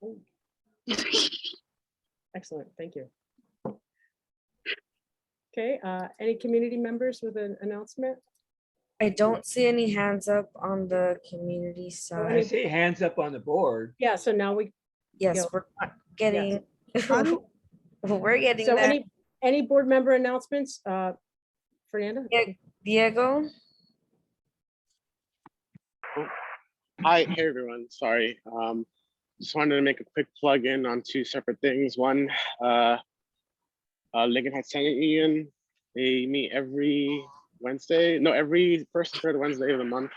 Oh. Excellent, thank you. Okay, any community members with an announcement? I don't see any hands up on the community I side. see hands up on the board. Yeah, so now we, Yes, Yeah. we're not getting, How do- we're getting so there. any board member announcements? Fernanda? Diego, Hi, hey everyone. Sorry. Just wanted to make a quick plug in on two separate things. One, Lincoln Heights Tenant Union. They meet every Wednesday. No, every first and third Wednesday of the month.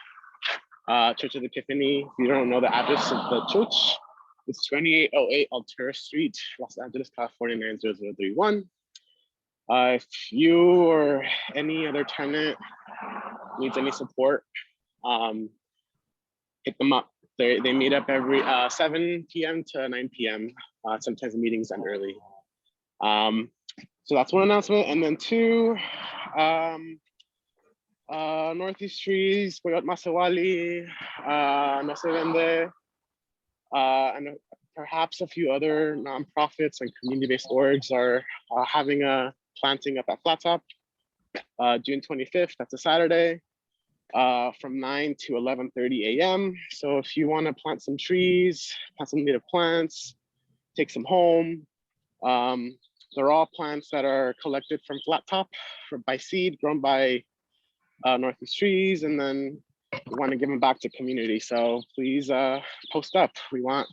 Church of the Epiphany. If you don't know the address of the church, it's 2808 Altura Street, Los Angeles, California 90031. If you or any other tenant needs any support, hit them up. They meet up every 7 p.m. to 9 p.m. Sometimes the meetings end early. So that's one announcement. And then two, Northeast Trees, Boyot Masawali, No Se Vende, and perhaps a few other nonprofits and community-based orgs are having a planting up at Flat Top, June 25th. That's a Saturday. From 9 to 11:30 a.m. So if you want to plant some trees, plant some native plants, take some home. They're all plants that are collected from Flat Top by seed, grown by Northeast Trees, and then we want to give them back to community. So please post up. We want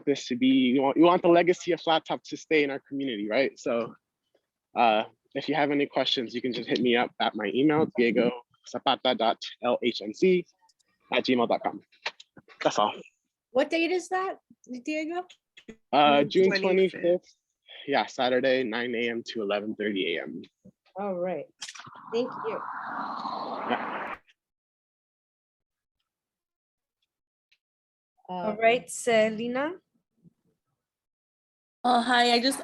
this to be, we want the legacy of Flat Top to stay in our community, right? So if you have any questions, you can just hit me up at my email, diego.zapata.lhnc@gmail.com. That's all. What date is that, Diego? June 25th. Yeah, Saturday, 9 a.m. to 11:30 a.m. All right, thank you. all right, Selena. Oh, hi, I just,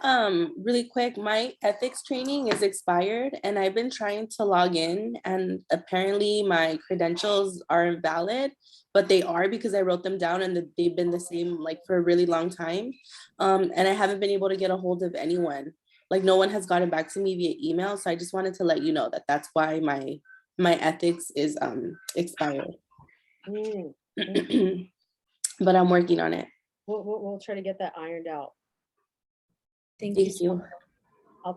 really quick, my ethics training is expired and I've been trying to log in and apparently my credentials are invalid, but they are because I wrote them down and they've been the same like for a really long time. And I haven't been able to get a hold of anyone. Like no one has gotten back to me via email. So I just wanted to let you know that that's why my ethics is expired. Mm, But I'm working on it. we'll try to get that ironed out. Thank you. Thank you. I'll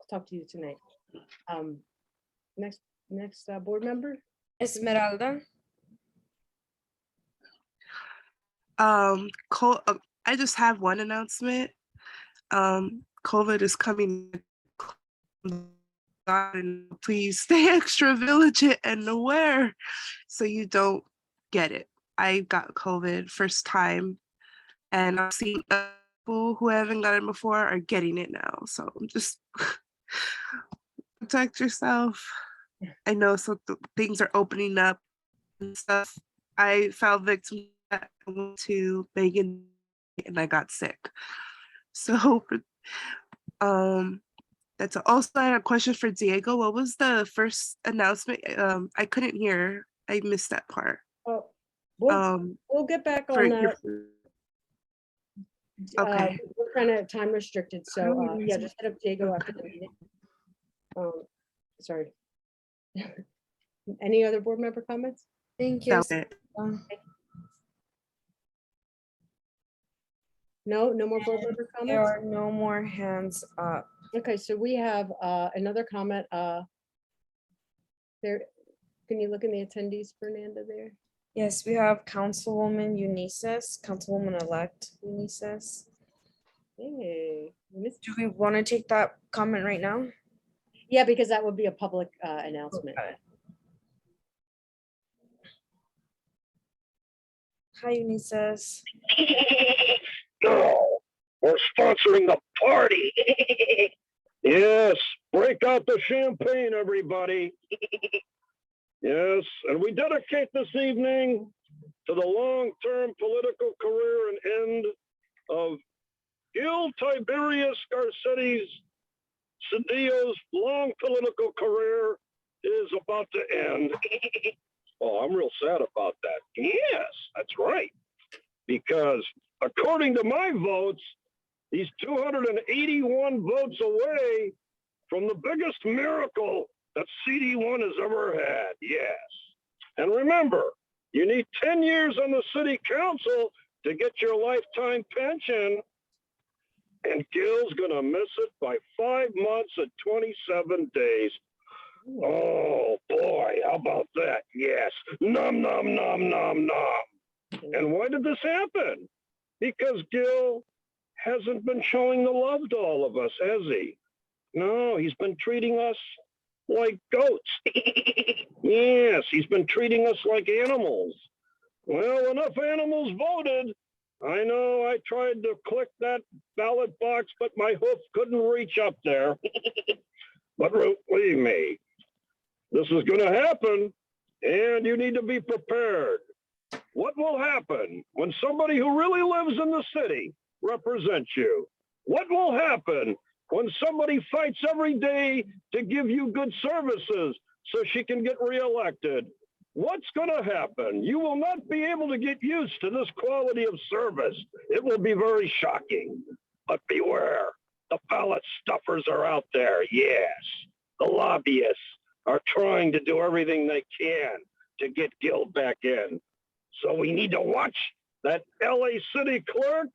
talk to you tonight. Next board member. Esmeralda. I just have one announcement. COVID is coming. And please stay extra vigilant and aware so you don't get it. I got COVID first time, and I've seen people who haven't gotten it before are getting it now. So just protect yourself. I know things are opening up and stuff. I fell victim to Megan and I got sick. So that's also I had a question for Diego. What was the first announcement? I couldn't hear. I missed that part. Oh, we'll get back For on your- that. Okay. We're kind of time restricted, so yeah, just hit up Diego after the meeting. Sorry. Any other board member comments? Thank That you. was it. No more board member There comments? are no more hands up. Okay, so we have another comment. There, can you look in the attendees, Fernanda, there? Yes, we have Councilwoman Eunices, Councilwoman-elect Eunices. Hey, Miss- Do we want to take that comment right now? yeah, because that would be a public announcement. Hi, Eunices. Girl, we're sponsoring a party. Yes, break out the champagne, everybody. Yes, and we dedicate this evening to the long-term political career and end of Gil Tiberius Garcetti's Cedillo's long political career is about to end. Oh, I'm real sad about that. Yes, that's right. Because according to my votes, he's 281 votes away from the biggest miracle that CD1 has ever had. Yes. And remember, you need 10 years on the city council to get your lifetime pension. And Gil's gonna miss it by 5 months and 27 days. Oh boy, how about that? Yes. Nom, nom, nom, nom, nom. And why did this happen? Because Gil hasn't been showing the love to all of us, has he? No, he's been treating us like goats. Yes, he's been treating us like animals. Well, enough animals voted. I know I tried to click that ballot box, but my hoof couldn't reach up there. But believe me, this is going to happen, and you need to be prepared. What will happen when somebody who really lives in the city represents you? What will happen when somebody fights every day to give you good services so she can get reelected? What's going to happen? You will not be able to get used to this quality of service. It will be very shocking. But beware, the ballot stuffers are out there. Yes, the lobbyists are trying to do everything they can to get Gil back in. So we need to watch that LA city clerk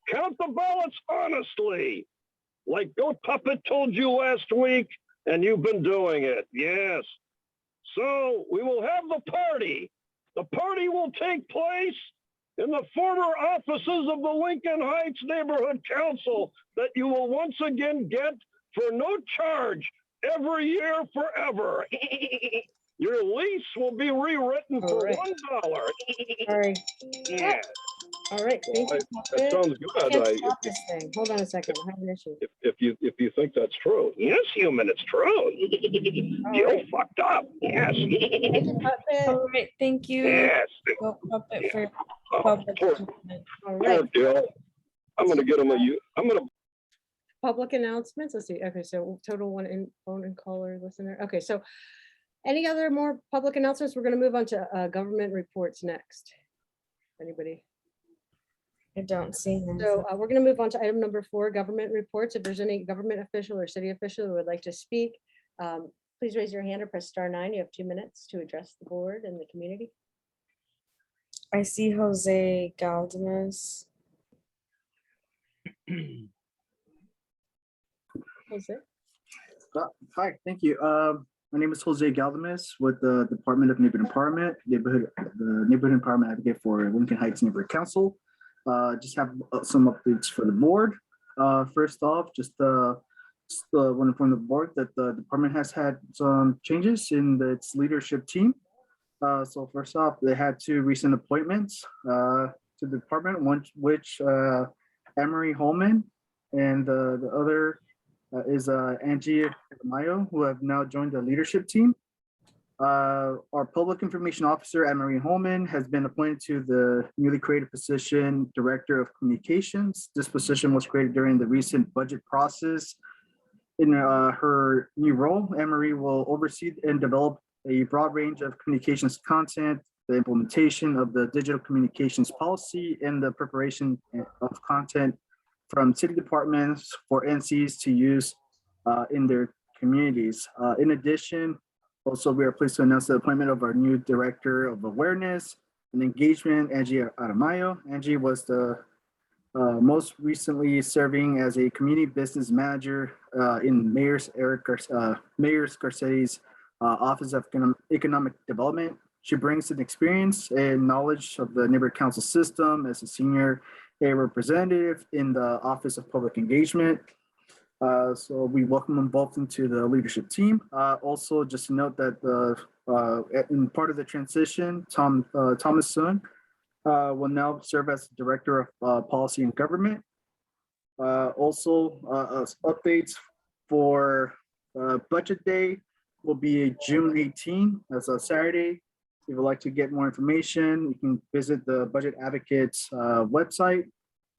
count the ballots honestly, like Goat Puppet told you last week, and you've been doing it. Yes. So we will have the party. The party will take place in the former offices of the Lincoln Heights Neighborhood Council that you will once again get for no charge every year forever. Your lease will be rewritten for right. $1. All right. Yeah. All right. Thank you. That sounds I good. can't stop this thing. Hold on a second. I have an issue. If you think that's true, yes, human, it's true. Gil right. fucked up. Yes. Thank you, Puppet. All right, thank you. Yes. Go Puppet for Oh, public poor, comment. All poor right. Gil. I'm gonna get him I'm gonna. Public announcements. Let's see. Okay, so total one in phone and caller listener. Okay, so any other more public announcements? We're going to move on to government reports next. Anybody? I don't see him. So we're going to move on to item number 4, government reports. If there's any government official or city official who would like to speak, please raise your hand or press *9. You have 2 minutes to address the board and the community. I see Jose Galdames. Jose? Hi, thank you. My name is Jose Galdames with the Department of Neighborhood Empowerment, the Neighborhood Empowerment Advocate for Lincoln Heights Neighborhood Council. Just have some updates for the board. First off, just want to inform the board that the department has had some changes in its leadership team. So first off, they had 2 recent appointments to the department, one which Anne-Marie Holman and the other is Angie Mayo, who have now joined the leadership team. Our public information officer, Anne-Marie Holman, has been appointed to the newly created position, Director of Communications. This position was created during the recent budget process. In her new role, Anne-Marie will oversee and develop a broad range of communications content, the implementation of the digital communications policy, and the preparation of content from city departments for NCs to use in their communities. In addition, also we are pleased to announce the appointment of our new Director of Awareness and Engagement, Angie Aramayo. Angie was the most recently serving as a community business manager in Mayor Garcetti's Office of Economic Development. She brings an experience and knowledge of the neighborhood council system as a senior representative in the Office of Public Engagement. So we welcome them both into the leadership team. Also, just to note that in part of the transition, Thomas Sun will now serve as Director of Policy and Government. Also, updates for Budget Day will be June 18. That's a Saturday. If you would like to get more information, you can visit the Budget Advocates website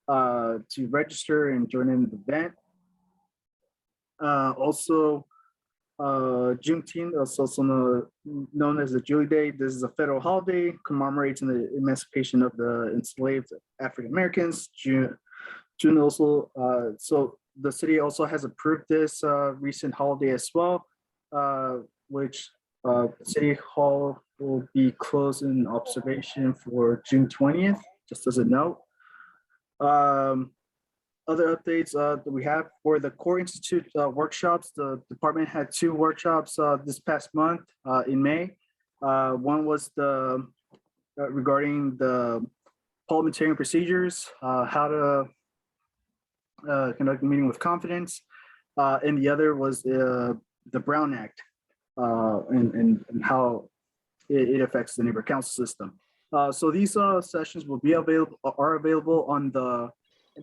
to register and join in the event. Also, Juneteenth, also known as the Julie Day. This is a federal holiday commemorating the emancipation of the enslaved African Americans. June also, so the city also has approved this recent holiday as well, which City Hall will be closed in observation for June 20th, just as a note. Other updates that we have for the Core Institute workshops, the department had 2 workshops this past month in May. One was regarding the parliamentarian procedures, how to conduct a meeting with confidence, and the other was the Brown Act and how it affects the neighborhood council system. So these sessions are available on the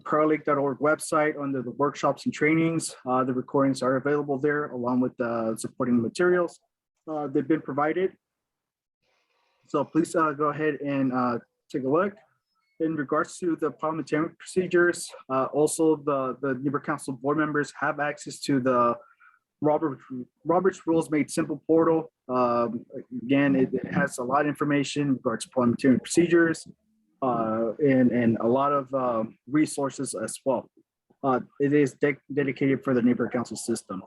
ParaLake.org website under the workshops and trainings. The recordings are available there along with the supporting materials. They've been provided. So please go ahead and take a look. In regards to the parliamentary procedures, also the neighborhood council board members have access to the Robert's Rules Made Simple portal. Again, it has a lot of information in regards to parliamentary procedures. And a lot of resources as well. It is dedicated for the neighborhood council system.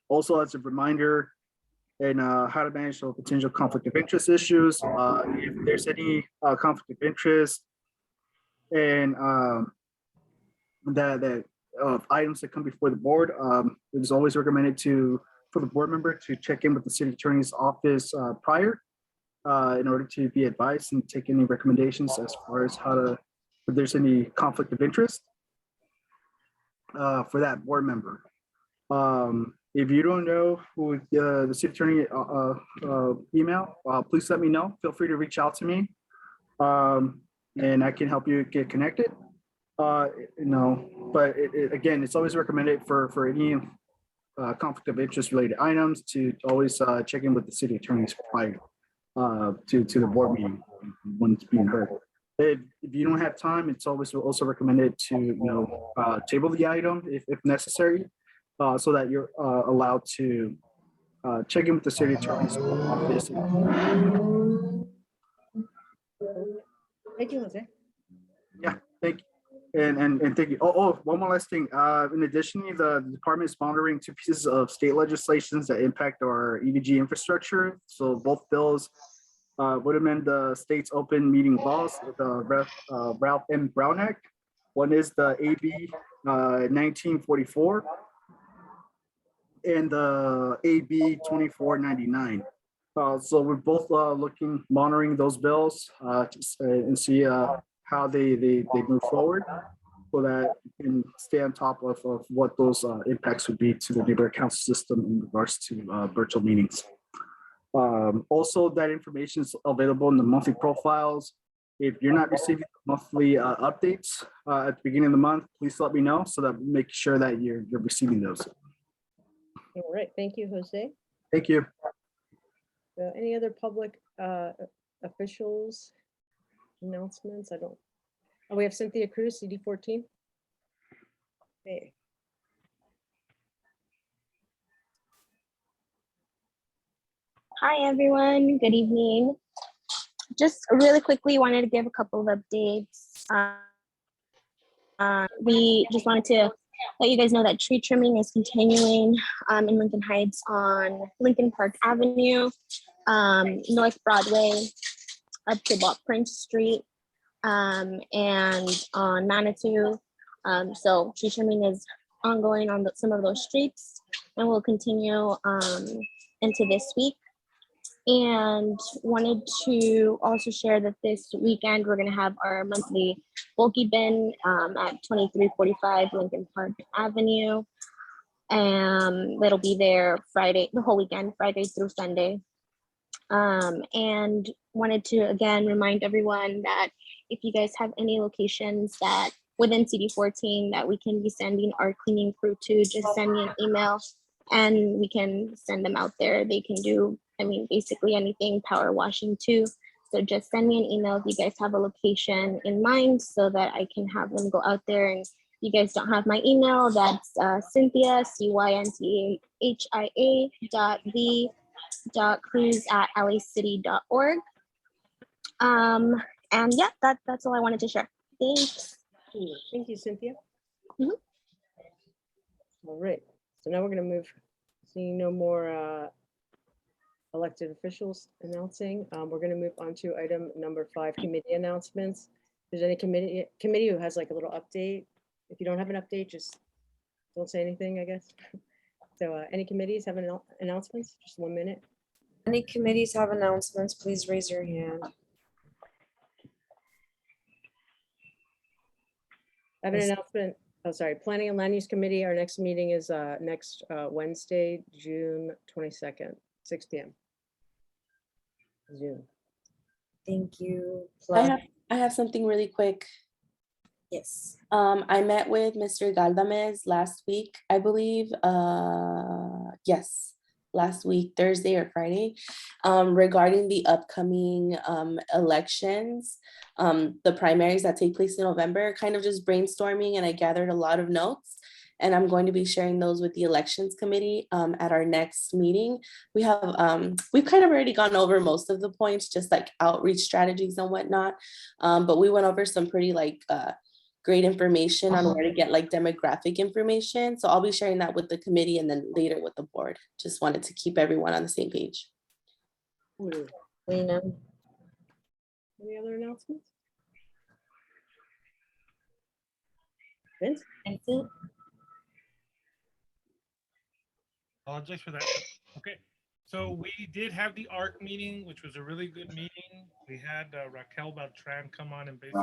Also, as a reminder, and how to manage potential conflict of interest issues. If there's any conflict of interest and items that come before the board, it is always recommended for the board member to check in with the city attorney's office prior. In order to be advised and take any recommendations as far as if there's any conflict of interest for that board member. If you don't know who the city attorney email, please let me know. Feel free to reach out to me, and I can help you get connected. But again, it's always recommended for any conflict of interest related items to always check in with the city attorneys prior. To the board meeting when it's being heard. If you don't have time, it's always also recommended to table the item if necessary, so that you're allowed to check in with the city attorney's office. Thank you, Jose. Yeah, thank you. And thank you. One more last thing. In addition, the department is monitoring 2 pieces of state legislations that impact our EVG infrastructure. So both bills would amend the state's open meeting laws, the Ralph M. Brown Act. One is the AB 1944 and the AB 2499. So we're both monitoring those bills and see how they move forward, so that we can stay on top of what those impacts would be to the neighborhood council system in regards to virtual meetings. Also, that information is available in the monthly profiles. If you're not receiving monthly updates at the beginning of the month, please let me know so that we make sure that you're receiving those. All right, thank you, Jose. Thank you. Any other public officials announcements? Oh, we have Cynthia Cruz, CD14. Okay. Hi, everyone. Good evening. Just really quickly wanted to give a couple of updates. We just wanted to let you guys know that tree trimming is continuing in Lincoln Heights on Lincoln Park Avenue, North Broadway, up to Block Prince Street, and on Manitou. So tree trimming is ongoing on some of those streets, and will continue into this week. And wanted to also share that this weekend we're going to have our monthly bulky bin at 2345 Lincoln Park Avenue. That'll be there Friday, the whole weekend, Friday through Sunday. And wanted to again remind everyone that if you guys have any locations that within CD14 that we can be sending our cleaning crew to, just send me an email and we can send them out there. They can do, I mean, basically anything, power washing too. So just send me an email if you guys have a location in mind so that I can have them go out there and you guys don't have my email, that's Cynthia, cynthia.v.cruz@lacity.org. And yeah, that's all I wanted to share. Thanks. Cool. Thank you, Cynthia. Mhm. All right, so now we're gonna move, seeing no more elected officials announcing, we're gonna move on to item number 5, committee announcements. If there's any committee who has like a little update, if you don't have an update, just don't say anything, I guess. So any committees have announcements? Just 1 minute. Any committees have announcements, please raise your hand. I have an Yes. announcement. Oh, sorry. Planning and Land Use Committee. Our next meeting is next Wednesday, June 22nd, 6 p.m. Zoom. Thank you. I have something really quick. Yes. I met with Mr. Galdames last week, I believe. Yes, last week, Thursday or Friday, regarding the upcoming elections, the primaries that take place in November, kind of just brainstorming, and I gathered a lot of notes. And I'm going to be sharing those with the elections committee at our next meeting. We've kind of already gone over most of the points, just like outreach strategies and whatnot. But we went over some pretty great information on where to get like demographic information. So I'll be sharing that with the committee and then later with the board. Just wanted to keep everyone on the same page. Cool. Lena. Any other announcements? Vince? Vincent? Apologize for that. Okay, so we did have the ARC meeting, which was a really good meeting. We had Raquel Beltran come on and basically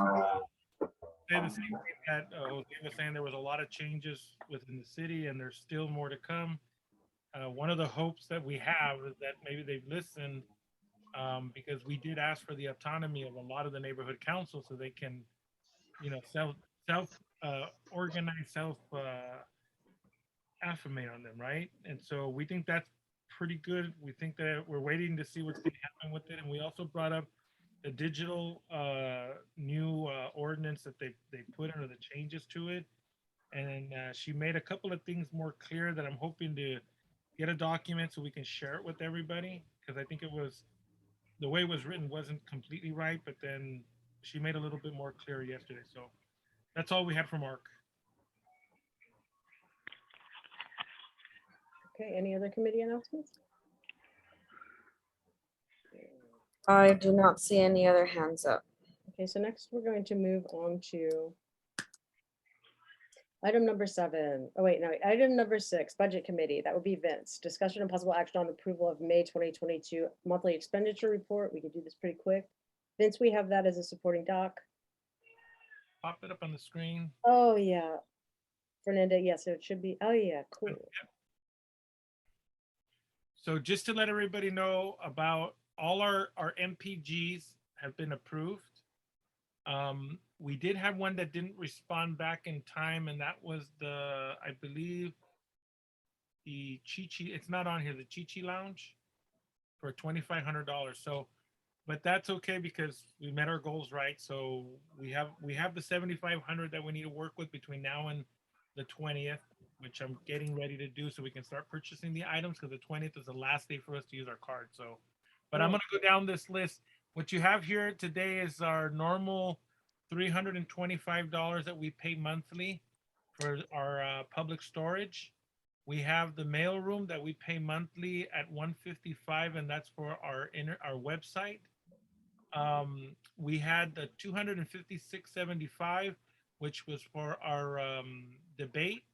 say the same thing that Jose was saying. There was a lot of changes within the city, and there's still more to come. One of the hopes that we have is that maybe they've listened, because we did ask for the autonomy of a lot of the neighborhood councils so they can, self organize, affirmate on them, right? And so we think that's pretty good. We think that we're waiting to see what's going to happen with it. And we also brought up the digital new ordinance that they put under the changes to it. And she made a couple of things more clear that I'm hoping to get a document so we can share it with everybody, because I think the way it was written wasn't completely right, but then she made a little bit more clear yesterday. So that's all we had from ARC. Okay, any other committee announcements? I do not see any other hands up. Okay, so next we're going to move on to item number 7. Oh, wait, no, item number 6, Budget Committee. That would be Vince. Discussion and possible action on approval of May 2022 monthly expenditure report. We can do this pretty quick. Vince, we have that as a supporting doc. Pop it up on the screen. Oh, yeah. Fernanda, yeah, so it should be, oh, yeah, cool. So just to let everybody know about all our MPGs have been approved. We did have one that didn't respond back in time, and that was I believe, the Chi-Chi, it's not on here, the Chi-Chi Lounge for $2,500. So, but that's okay because we met our goals, right? So we have the 7,500 that we need to work with between now and the 20th, which I'm getting ready to do so we can start purchasing the items, because the 20th is the last day for us to use our card. So, but I'm going to go down this list. What you have here today is our normal $325 that we pay monthly for our public storage. We have the mail room that we pay monthly at $155, and that's for our website. We had the $256.75, which was for our debate.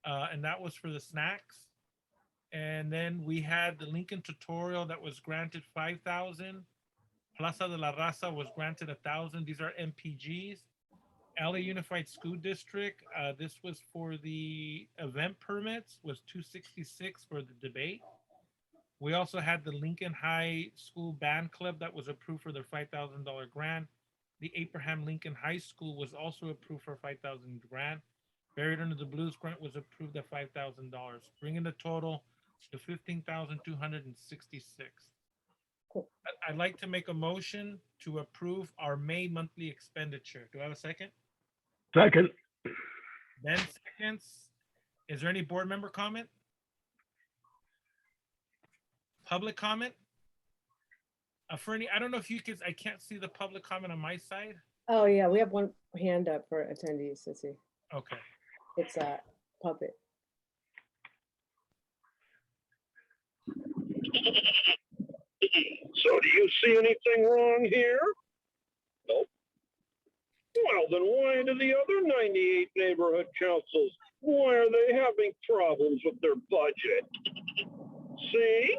And that was for the snacks. And then we had the Lincoln tutorial that was granted 5,000. Plaza de la Raza was granted 1,000. These are MPGs. LA Unified School District, this was for the event permits, was 266 for the debate. We also had the Lincoln High School Band Club that was approved for their $5,000 grant. The Abraham Lincoln High School was also approved for $5,000 grant. Buried Under the Blues grant was approved at $5,000, bringing the total to $15,266. Cool. I'd like to make a motion to approve our May monthly expenditure. Do I have a second? Second. Ben seconds. Is there any board member comment? Public comment? For any, I don't know if you could, I can't see the public comment on my side. Oh, yeah, we have one hand up for attendees. Let's see. Okay. It's a puppet. So do you see anything wrong here? Nope. Well, then why do the other 98 neighborhood councils, why are they having problems with their budget? See?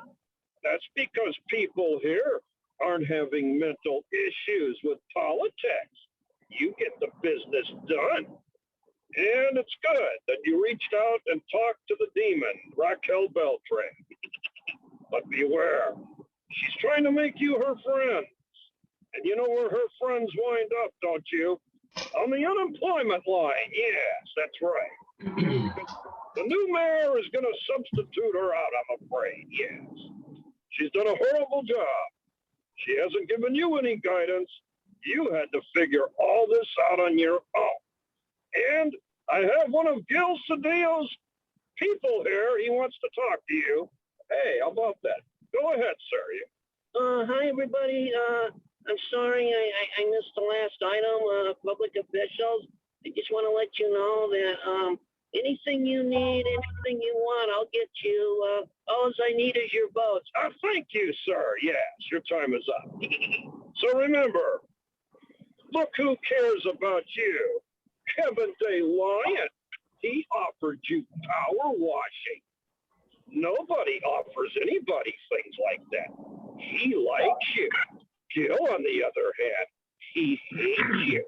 That's because people here aren't having mental issues with politics. You get the business done. And it's good that you reached out and talked to the demon, Raquel Beltran. But beware, she's trying to make you her friend. And you know where her friends wind up, don't you? On the unemployment line. Yes, that's right. The new mayor is going to substitute her out, I'm afraid. Yes. She's done a horrible job. She hasn't given you any guidance. You had to figure all this out on your own. And I have one of Gil Cedillo's people here. He wants to talk to you. Hey, how about that? Go ahead, sir. Hi, everybody. I'm sorry I missed the last item, public officials. I just want to let you know that anything you need, anything you want, I'll get you. All I need is your votes. Thank you, sir. Yes, your time is up. So remember, look who cares about you. Kevin Day Lyon. He offered you power washing. Nobody offers anybody things like that. He likes you. Gil, on the other hand, he hates you.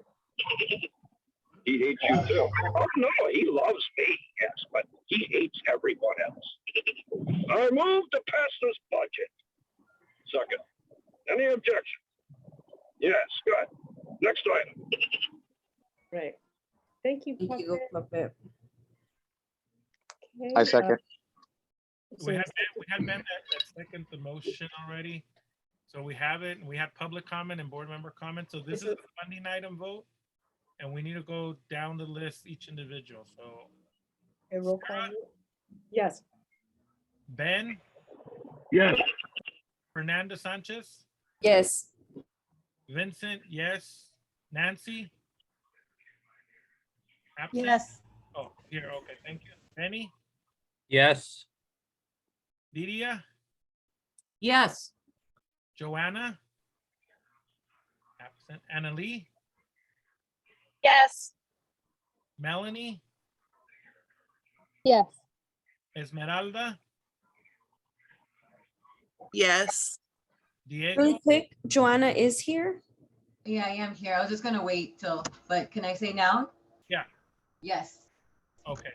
He hates you too. Oh no, he loves me, yes, but he hates everyone else. I move to pass this budget. Second. Any objection? Yes, good. Next item. Right. Thank you. Thank you, Puppet. Okay, I second. We had Ben that second the motion already. So we have it, and we had public comment and board member comment. So this is a funding item vote, and we need to go down the list each individual. So a roll call. Yes. Ben, Yes. Fernanda Sanchez, Yes. Vincent, yes. Nancy? Absent? Yes. Oh, here, okay, thank you. Benny? Yes. Lydia? Yes. Joanna? Absent. Annalee? Yes. Melanie? Yes. Esmeralda? Yes. Diego? Really quick, Joanna is here. Yeah, I am here. I was just gonna wait till, but can I say now? Yeah. Yes. Okay.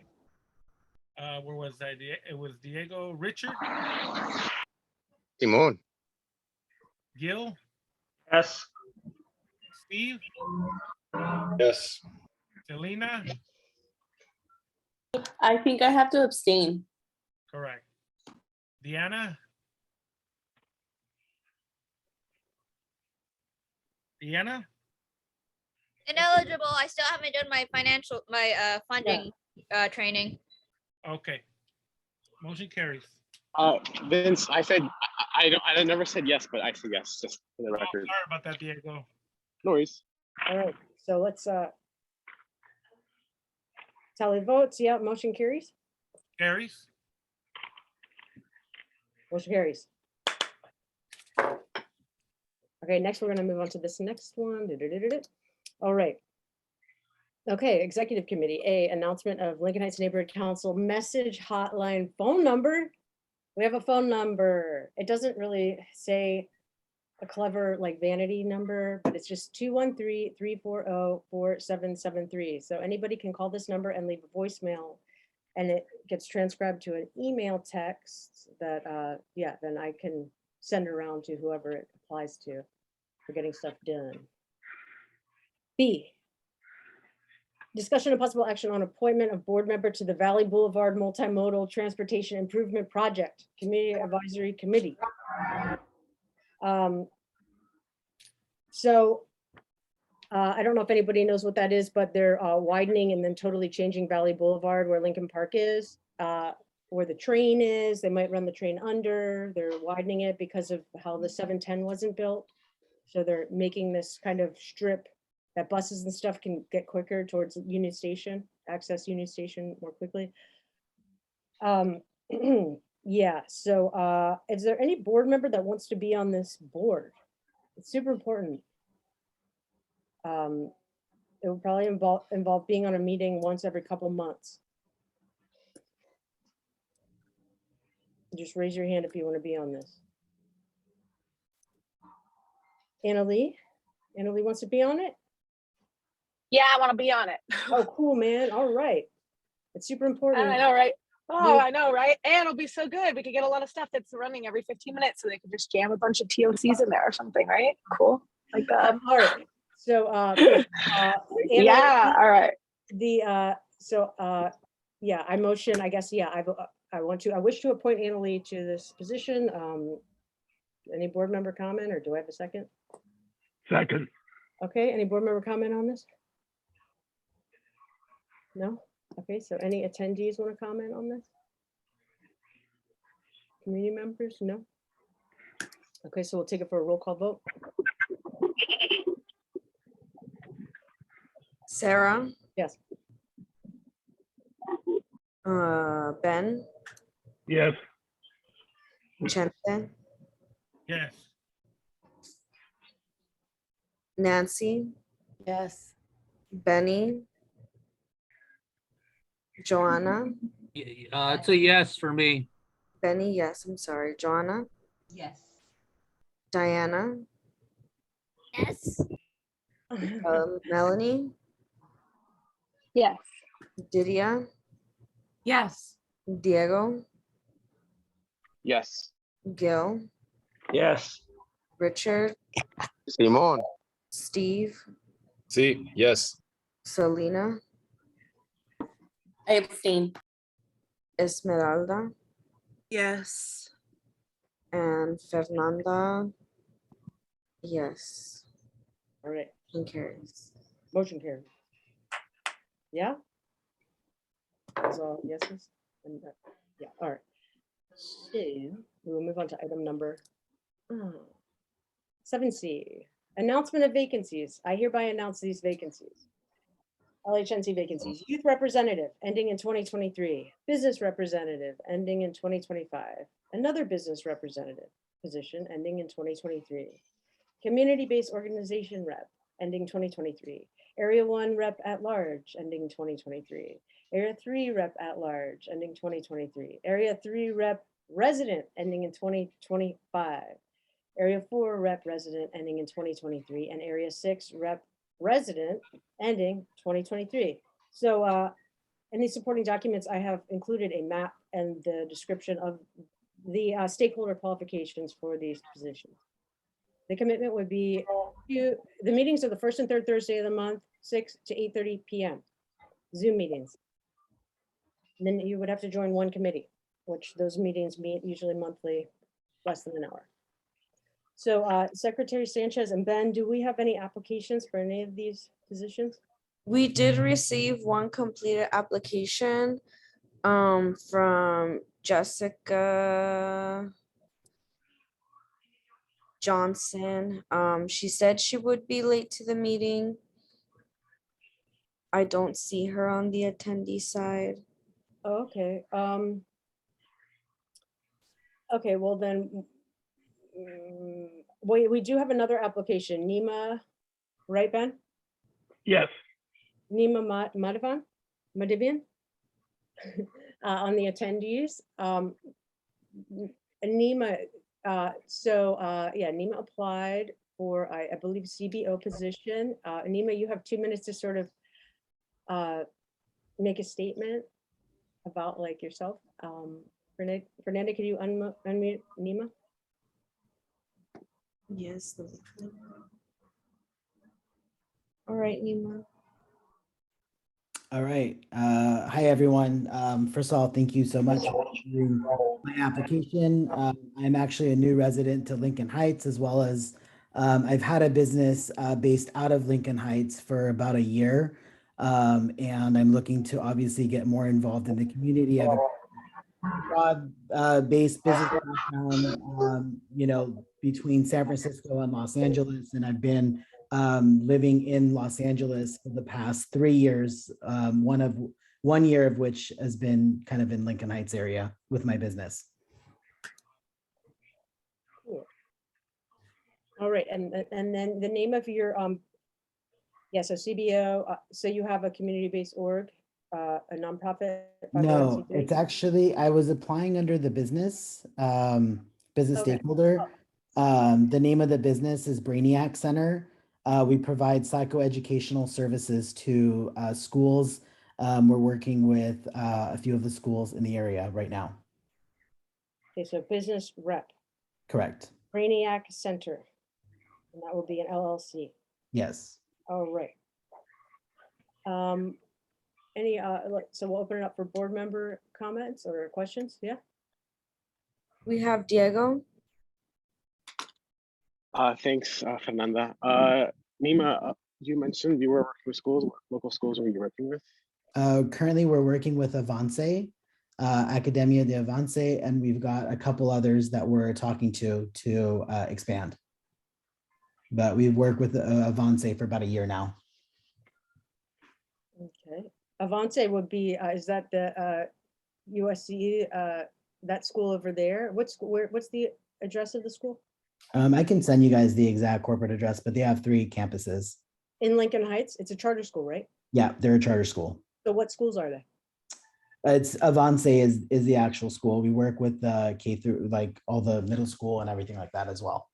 Where was that? It was Diego. Richard? Timon. Gil? Yes. Steve? Yes. Selena? I think I have to abstain. Correct. Deanna? Deanna? Ineligible. I still haven't done my funding training. Okay. Motion carries. Vince, I never said yes, but I said yes, just for the Oh, record. sorry about that, Diego. No worries. All right. So let's tally votes. Yeah, motion carries. Carries. Motion carries. Okay, next we're going to move on to this next one. All right. Okay, Executive Committee. A, announcement of Lincoln Heights Neighborhood Council message hotline phone number. We have a phone number. It doesn't really say a clever like vanity number, but it's just 213-340-4773. So anybody can call this number and leave a voicemail, and it gets transcribed to an email text that, then I can send around to whoever it applies to for getting stuff done. B, discussion of possible action on appointment of board member to the Valley Boulevard Multi-Modal Transportation Improvement Project Community Advisory Committee. I don't know if anybody knows what that is, but they're widening and then totally changing Valley Boulevard where Lincoln Park is, where the train is. They might run the train under. They're widening it because of how the 710 wasn't built. So they're making this kind of strip that buses and stuff can get quicker towards Union Station, access Union Station more quickly. Yeah, so is there any board member that wants to be on this board? It's super important. It would probably involve being on a meeting once every couple months. Just raise your hand if you want to be on this. Anna Lee wants to be on it? Yeah, I want to be on it. Oh, cool, man. All right. It's super important. I know, right? Oh, I know, right? And it'll be so good. We could get a lot of stuff that's running every 15 minutes, so they can just jam a bunch of TOCs in there or something, right? Cool, like that. All right. So, yeah, all right. Yeah, I motion, I guess, yeah, I wish to appoint Anna Lee to this position. Any board member comment, or do I have a second? Second. Okay, any board member comment on this? No? Okay, so any attendees want to comment on this? Community members? No? Okay, so we'll take it for a roll call vote. Sarah, Yes. Ben, Yes. Chente, Yes. Nancy, Yes. Benny, Joanna, It's a yes for me. Benny, yes, I'm sorry, Joanna, Yes. Diana, Yes. Melanie, Yes. Didia, Yes. Diego, Yes. Gil, Yes. Richard, Simon. Steve, Sí, yes. Selena, I abstain. Esmeralda, Yes. and Fernanda. Yes. All right, Motion carries. motion carried. Yeah? That's all yeses? And yeah, all right. So we'll move on to item number 7C. Announcement of vacancies. I hereby announce these vacancies. LHNC vacancies, youth representative ending in 2023, business representative ending in 2025, another business representative position ending in 2023, community-based organization rep ending 2023, area 1 rep at large ending 2023, area 3 rep at large ending 2023, area 3 rep resident ending in 2025, area 4 rep resident ending in 2023, and area 6 rep resident ending 2023. So in these supporting documents, I have included a map and the description of the stakeholder qualifications for these positions. The commitment would be the meetings are the first and third Thursday of the month, 6 to 8:30 p.m. Zoom meetings. And then you would have to join one committee, which those meetings meet usually monthly, less than an hour. So Secretary Sanchez and Ben, do we have any applications for any of these positions? We did receive one completed application from Jessica Johnson. She said she would be late to the meeting. I don't see her on the attendee side. Okay. Okay, well then, we do have another application, Nima, right, Ben? Yes. Nima Madivian on the attendees. Nima, yeah, Nima applied for, I believe, CBO position. Nima, you have 2 minutes to sort of make a statement about like yourself. Fernanda, can you unmute Nima? Yes. All right, Nima. All right. Hi, everyone. First of all, thank you so much for my application. I'm actually a new resident to Lincoln Heights, as well as I've had a business based out of Lincoln Heights for about a year. And I'm looking to obviously get more involved in the community. I have a broad based business background, between San Francisco and Los Angeles. And I've been living in Los Angeles for the past 3 years, 1 year of which has been kind of in Lincoln Heights area with my business. Cool. All right, and then the name of your so CBO, so you have a community-based org, a nonprofit? No, it's actually, I was applying under the business stakeholder. The name of the business is Brainiac Center. We provide psychoeducational services to schools. We're working with a few of the schools in the area right now. Okay, so business rep, Correct. Brainiac Center, and that will be an LLC. Yes. All right. So we'll open it up for board member comments or questions. Yeah. We have Diego. Thanks, Fernanda. Nima, you mentioned you were working with schools. What local schools are you working with? Currently, we're working with Avance, Academia de Avance, and we've got a couple others that we're talking to expand. But we've worked with Avance for about a year now. Okay. Avance would be, is that the USC, that school over there? What's the address of the school? I can send you guys the exact corporate address, but they have 3 campuses. In Lincoln Heights? It's a charter school, right? Yeah, they're a charter school. So what schools are they? It's Avance is the actual school. We work with K through like all the middle school and everything like that as well.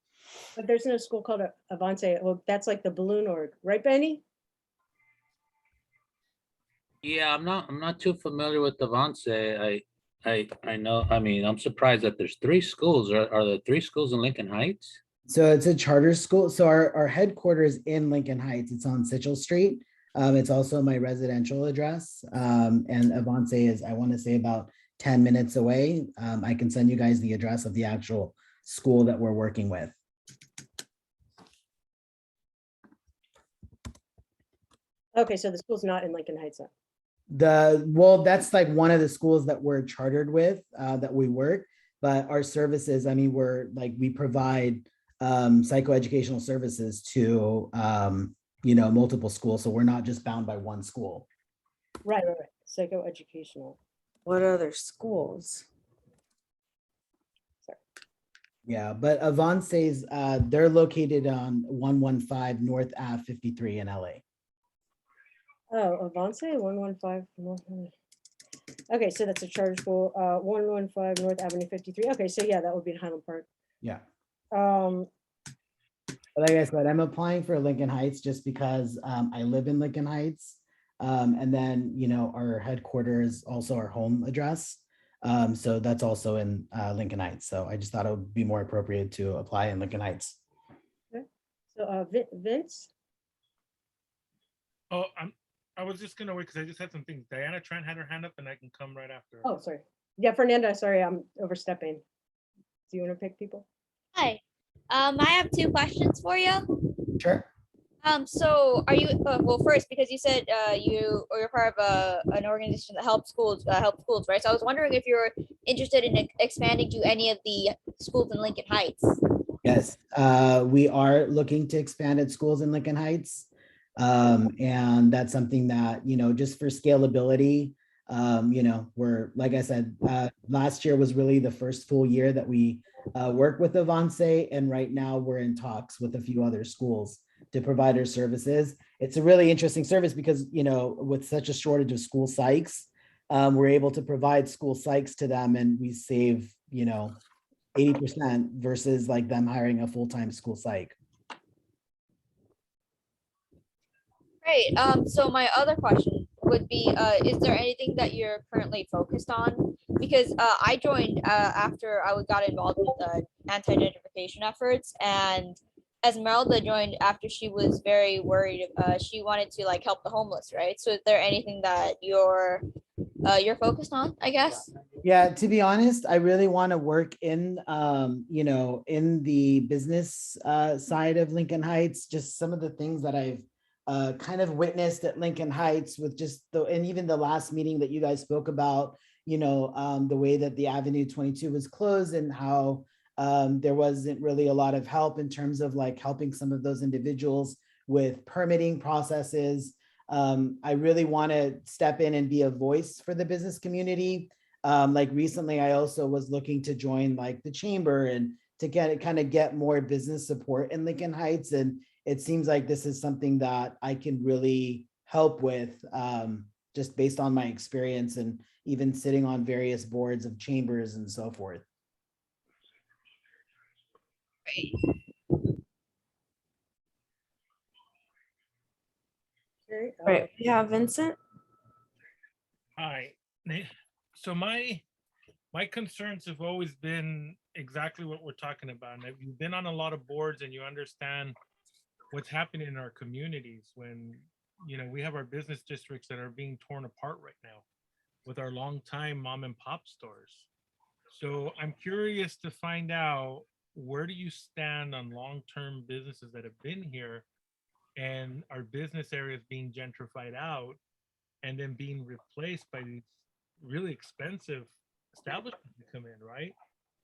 But there's no school called Avance. Well, that's like the balloon org, right, Benny? Yeah, I'm not too familiar with Avance. I know, I mean, I'm surprised that there's 3 schools. Are there 3 schools in Lincoln Heights? So it's a charter school. So our headquarters in Lincoln Heights, it's on Sichel Street. It's also my residential address. And Avance is, I want to say, about 10 minutes away. I can send you guys the address of the actual school that we're working with. Okay, so the school's not in Lincoln Heights. Well, that's like one of the schools that we're chartered with, that we work, but our services, I mean, we provide psychoeducational services to, multiple schools. So we're not just bound by one school. Right. Psychoeducational. What other schools? Sorry. Yeah, but Avance's, they're located on 115 North Ave 53 in LA. Oh, Avance 115 North. Okay, so that's a charter school. 115 North Avenue 53. Okay, so yeah, that would be in Highland Park. Yeah. Um, Like I said, I'm applying for Lincoln Heights just because I live in Lincoln Heights. And then, our headquarters, also our home address. So that's also in Lincoln Heights. So I just thought it would be more appropriate to apply in Lincoln Heights. okay. So Vince. Oh, I was just gonna wait because I just had some things. Diana Tran had her hand up and I can come right after her. Oh, sorry. Yeah, Fernanda, sorry, I'm overstepping. Do you want to pick people? Hi. I have 2 questions for you. Sure. So are you, well, first, because you said you're part of an organization that helps schools, right? So I was wondering if you're interested in expanding to any of the schools in Lincoln Heights. Yes, we are looking to expand at schools in Lincoln Heights. And that's something that, just for scalability, we're, like I said, last year was really the first full year that we work with Avance. And right now we're in talks with a few other schools to provide our services. It's a really interesting service because, with such a shortage of school psychs, we're able to provide school psychs to them and we save, 80% versus like them hiring a full-time school psych. Great. So my other question would be, is there anything that you're currently focused on? Because I joined after I got involved with anti-gentrification efforts, and Esmeralda joined after she was very worried. She wanted to help the homeless, right? So is there anything that you're focused on, I guess? Yeah, to be honest, I really want to work in, you know, in the business side of Lincoln Heights. Just some of the things that I've kind of witnessed at Lincoln Heights with just the, and even the last meeting that you guys spoke about, you know, the way that the Avenue 22 was closed and how there wasn't really a lot of help in terms of like helping some of those individuals with permitting processes. I really want to step in and be a voice for the business community. Like recently, I also was looking to join like the chamber and to get more business support in Lincoln Heights. And it seems like this is something that I can really help with, just based on my experience and even sitting on various boards of chambers and so forth. Okay, All right, we have Vincent. Hi. So my concerns have always been exactly what we're talking about. And you've been on a lot of boards and you understand what's happening in our communities when, you know, we have our business districts that are being torn apart right now with our longtime mom and pop stores. So I'm curious to find out, where do you stand on long-term businesses that have been here and our business areas being gentrified out and then being replaced by these really expensive establishments that come in, right?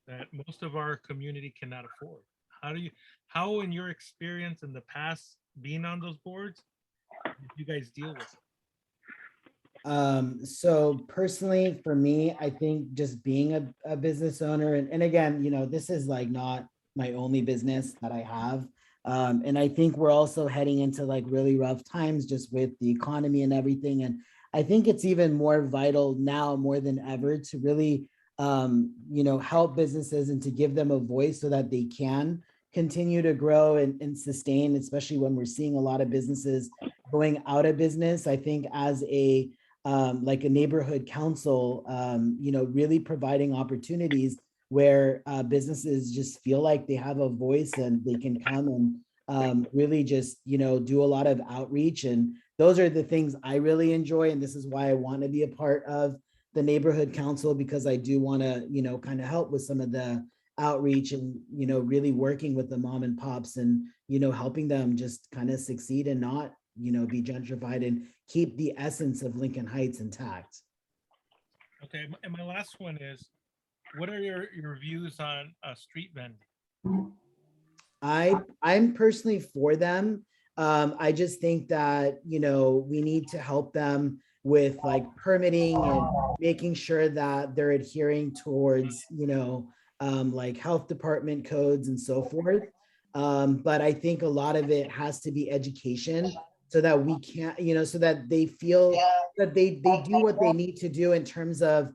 That most of our community cannot afford. How in your experience in the past being on those boards, did you guys deal with it? So personally, for me, I think just being a business owner, and again, you know, this is like not my only business that I have. And I think we're also heading into like really rough times just with the economy and everything. And I think it's even more vital now more than ever to really, you know, help businesses and to give them a voice so that they can continue to grow and sustain, especially when we're seeing a lot of businesses going out of business. I think as a like a neighborhood council, you know, really providing opportunities where businesses just feel like they have a voice and they can come and really just, you know, do a lot of outreach. And those are the things I really enjoy. And this is why I want to be a part of the neighborhood council, because I do want to, you know, kind of help with some of the outreach and, you know, really working with the mom and pops and, you know, helping them just kind of succeed and not, you know, be gentrified and keep the essence of Lincoln Heights intact. Okay, and my last one is, what are your views on street vending? I'm personally for them. I just think that, you know, we need to help them with like permitting and making sure that they're adhering towards, you know, like health department codes and so forth. But I think a lot of it has to be education so that we can't, you know, so that they feel that they do what they need to do in terms of,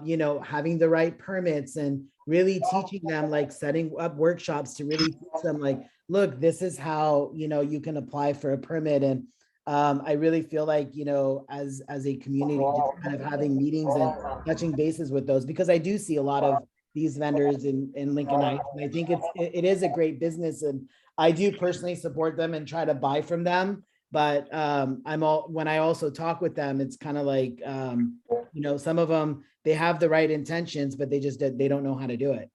you know, having the right permits and really teaching them, like setting up workshops to really teach them like, look, this is how, you know, you can apply for a permit. And I really feel like, you know, as a community, just kind of having meetings and touching bases with those, because I do see a lot of these vendors in Lincoln Heights. And I think it is a great business. And I do personally support them and try to buy from them. But when I also talk with them, it's kind of like, you know, some of them, they have the right intentions, but they don't know how to do it.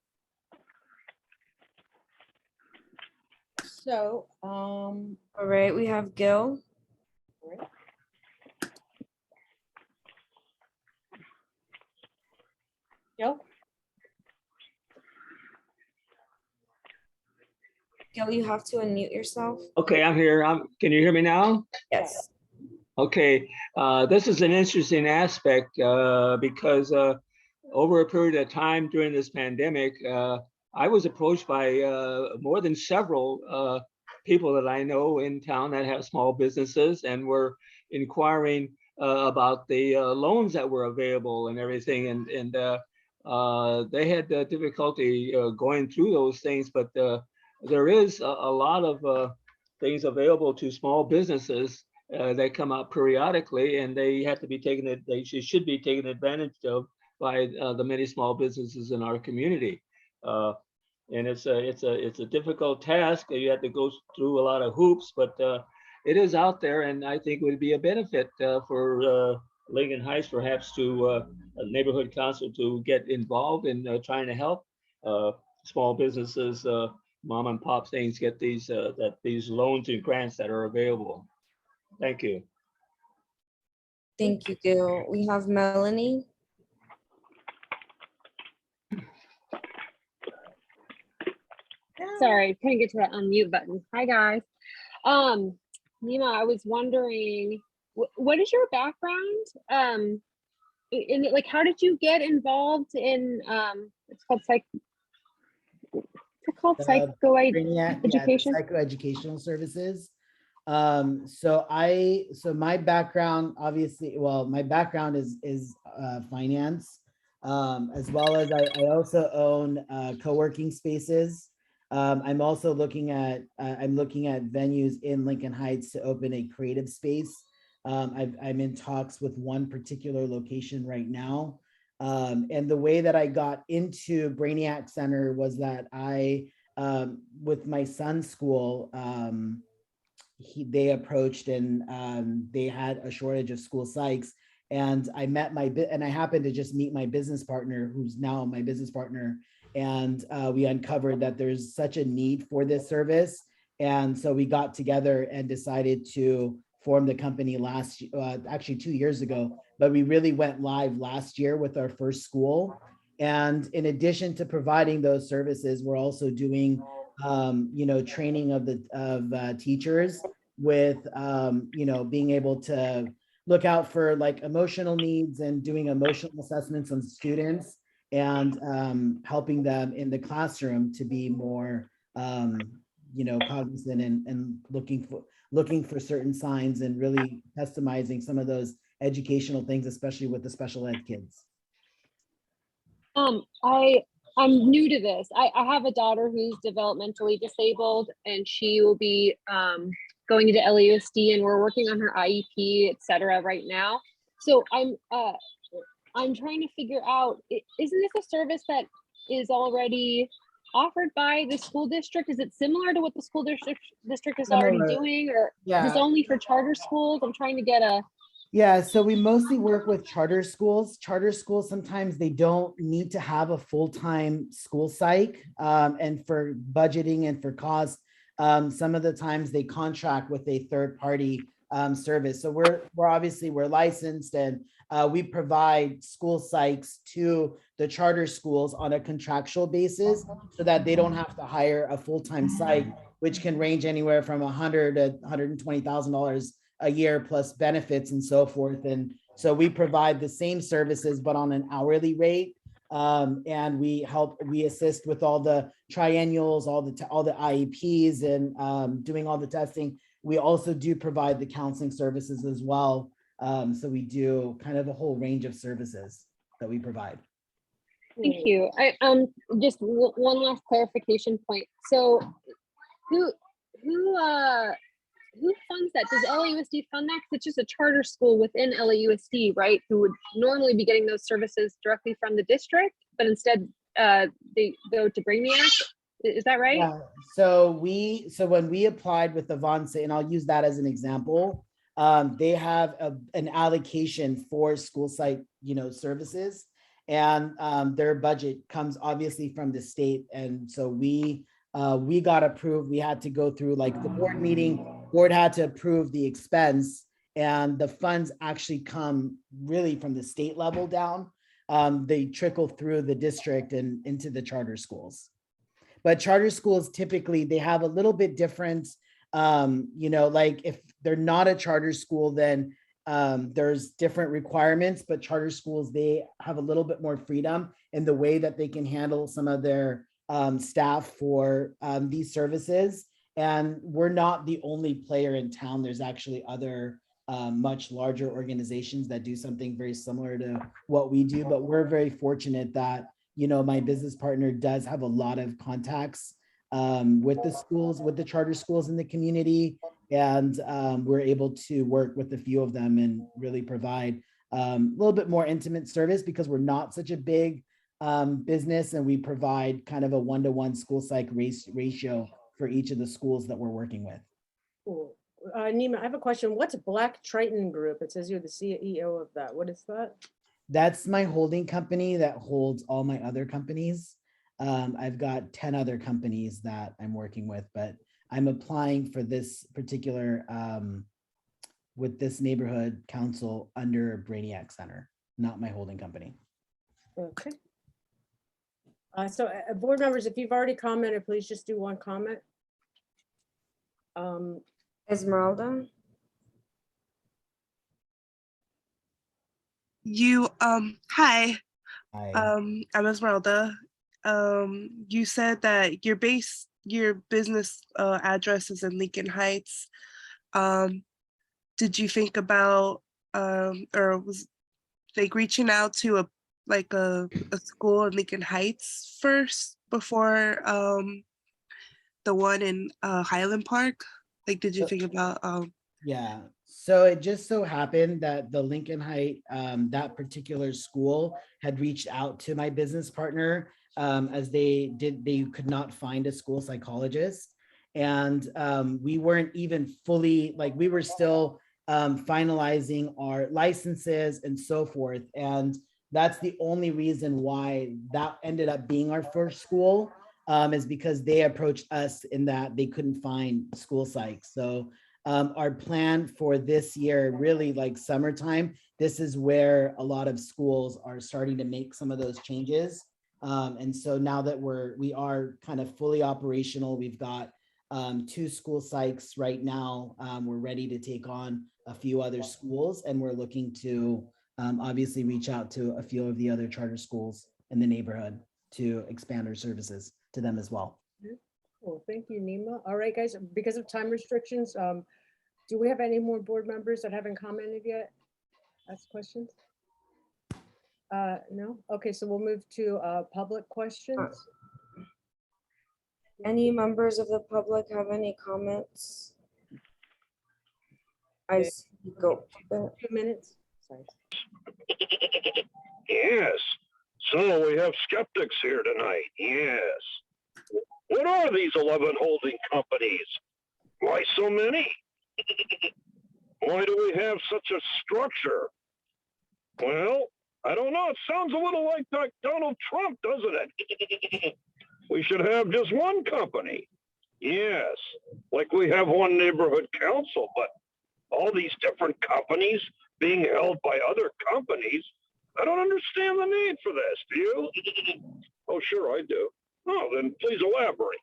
So, all right, we have Gil. Gil? Gil, you have to unmute yourself. Okay, I'm here. Can you hear me now? Yes. Okay, this is an interesting aspect because over a period of time during this pandemic, I was approached by more than several people that I know in town that have small businesses and were inquiring about the loans that were available and everything. And they had difficulty going through those things, but there is a lot of things available to small businesses that come out periodically, and they have to be taken. They should be taken advantage of by the many small businesses in our community. And it's a difficult task. You have to go through a lot of hoops, but it is out there, and I think it would be a benefit for Lincoln Heights perhaps to a neighborhood council to get involved in trying to help small businesses, mom and pop things get these these loans and grants that are available. Thank you. Thank you, Gil. We have Melanie. Sorry, couldn't get to that unmute button. Hi guys. Nima, I was wondering, what is your background? In like, how did you get involved in it's called education? Psychoeducational services. So my background, obviously, well, my background is finance, as well as I also own co-working spaces. I'm also looking at venues in Lincoln Heights to open a creative space. I'm in talks with one particular location right now. And the way that I got into Brainiac Center was that with my son's school, they approached and they had a shortage of school psychs. And I happened to just meet my business partner, who's now my business partner. And we uncovered that there's such a need for this service. And so we got together and decided to form the company actually 2 years ago, but we really went live last year with our first school. And in addition to providing those services, we're also doing, training of teachers with, being able to look out for like emotional needs and doing emotional assessments on students and helping them in the classroom to be more, cognizant and looking for certain signs and really customizing some of those educational things, especially with the special ed kids. I'm new to this. I have a daughter who's developmentally disabled, and she will be going into LAUSD, and we're working on her IEP, et cetera, right now. So I'm trying to figure out, isn't this a service that is already offered by the school district? Is it similar to what the school district is already doing, or is this only for charter schools? I'm trying to get a... Yeah, so we mostly work with charter schools. Charter schools, sometimes they don't need to have a full-time school psych, and for budgeting and for cost, some of the times they contract with a third-party service. So we're licensed, and we provide school psychs to the charter schools on a contractual basis so that they don't have to hire a full-time psych, which can range anywhere from $100,000 to $120,000 a year plus benefits and so forth. And so we provide the same services, but on an hourly rate. And we assist with all the triennials, all the IEPs, and doing all the testing. We also do provide the counseling services as well. So we do kind of a whole range of services that we provide. Thank you. Just one last clarification point. So who funds that? Does LAUSD fund that? 'Cause it's just a charter school within LAUSD, right? Who would normally be getting those services directly from the district, but instead they go to Brainiac. Is that right? Yeah. So when we applied with the VANSE, and I'll use that as an example, they have an allocation for school site, services, and their budget comes obviously from the state. And so we got approved. We had to go through like the board meeting. Board had to approve the expense, and the funds actually come really from the state level down. They trickle through the district and into the charter schools. But charter schools typically, they have a little bit different, like if they're not a charter school, then there's different requirements, but charter schools, they have a little bit more freedom in the way that they can handle some of their staff for these services. And we're not the only player in town. There's actually other much larger organizations that do something very similar to what we do, but we're very fortunate that, my business partner does have a lot of contacts with the schools, with the charter schools in the community. And we're able to work with a few of them and really provide a little bit more intimate service because we're not such a big business, and we provide kind of a 1-to-1 school psych ratio for each of the schools that we're working with. Cool. Nima, I have a question. What's Black Triton Group? It says you're the CEO of that. What is that? That's my holding company that holds all my other companies. I've got 10 other companies that I'm working with, but I'm applying for this particular, with this neighborhood council under Brainiac Center, not my holding company. Okay. So board members, if you've already commented, please just do one comment. Esmeralda? You, hi, Hi. I'm Esmeralda. You said that your business address is in Lincoln Heights. Did you think about, or was like reaching out to a school in Lincoln Heights first before the one in Highland Park? Like, did you think about? Yeah, so it just so happened that the Lincoln Height, that particular school had reached out to my business partner as they could not find a school psychologist. And we weren't even fully, like, we were still finalizing our licenses and so forth. And that's the only reason why that ended up being our first school, is because they approached us in that they couldn't find school psych. So our plan for this year, really like summertime, this is where a lot of schools are starting to make some of those changes. And so now that we are kind of fully operational, we've got 2 school psychs right now. We're ready to take on a few other schools, and we're looking to obviously reach out to a few of the other charter schools in the neighborhood to expand our services to them as well. Cool, thank you, Nima. All right, guys, because of time restrictions, do we have any more board members that haven't commented yet? Ask questions? No? Okay, so we'll move to public questions. Any members of the public have any comments? I see you go. 2 minutes. Sorry. Yes. So we have skeptics here tonight. Yes. What are these 11 holding companies? Why so many? Why do we have such a structure? Well, I don't know. It sounds a little like Donald Trump, doesn't it? We should have just one company. Yes, like we have one neighborhood council, but all these different companies being held by other companies, I don't understand the need for this, do you? Oh, sure, I do. Oh, then please elaborate.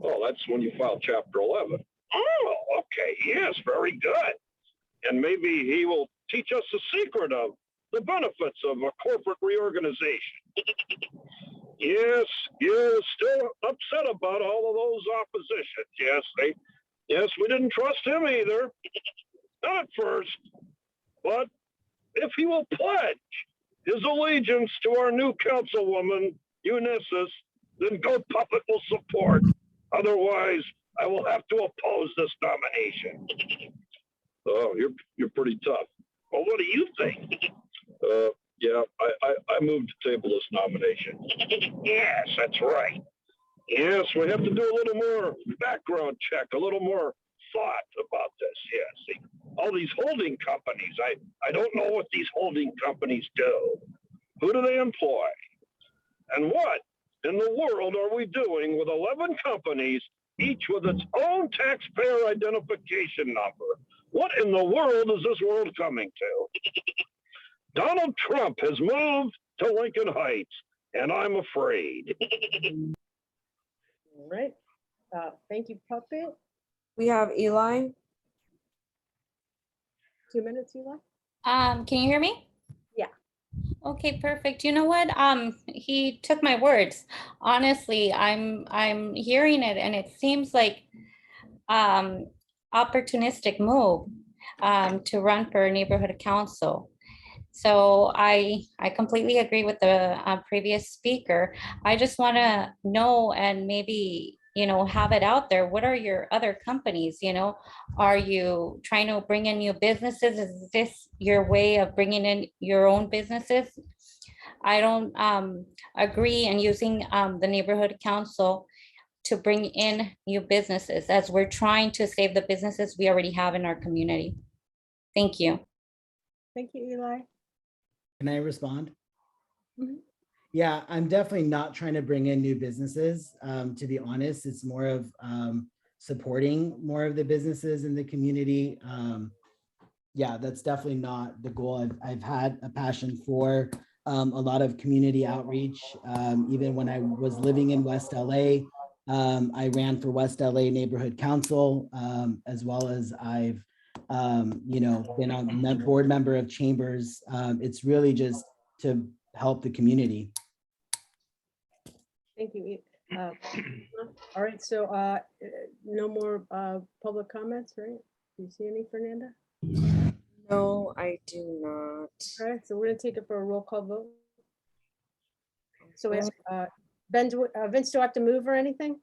Oh, that's when you file Chapter 11. Oh, okay, yes, very good. And maybe he will teach us the secret of the benefits of a corporate reorganization. Yes, you're still upset about all of those oppositions. Yes, we didn't trust him either. Not at first. But if he will pledge his allegiance to our new councilwoman, Unisys, then Go Puppet will support. Otherwise, I will have to oppose this nomination. Oh, you're pretty tough. Well, what do you think? Yeah, I moved to table this nomination. Yes, that's right. Yes, we have to do a little more background check, a little more thought about this. Yes, see, all these holding companies, I don't know what these holding companies do. Who do they employ? And what in the world are we doing with 11 companies, each with its own taxpayer identification number? What in the world is this world coming to? Donald Trump has moved to Lincoln Heights, and I'm afraid. All right. Thank you, Puppet. We have Eli. 2 minutes, Eli. Can you hear me? Yeah. Okay, perfect. You know what? He took my words. Honestly, I'm hearing it, and it seems like opportunistic move to run for neighborhood council. So I completely agree with the previous speaker. I just want to know, and maybe, have it out there. What are your other companies? Are you trying to bring in new businesses? Is this your way of bringing in your own businesses? I don't agree in using the neighborhood council to bring in new businesses as we're trying to save the businesses we already have in our community. Thank you. Thank you, Eli. Can I respond? Mhm. Yeah, I'm definitely not trying to bring in new businesses. To be honest, it's more of supporting more of the businesses in the community. Yeah, that's definitely not the goal. I've had a passion for a lot of community outreach. Even when I was living in West LA, I ran for West LA Neighborhood Council, as well as I've been on the board member of chambers. It's really just to help the community. Thank you. All right, so no more public comments, right? Do you see any, Fernanda? No, I do not. All right, so we're gonna take it for a roll call vote. So we have, Ben, Vince, do I have to move or anything?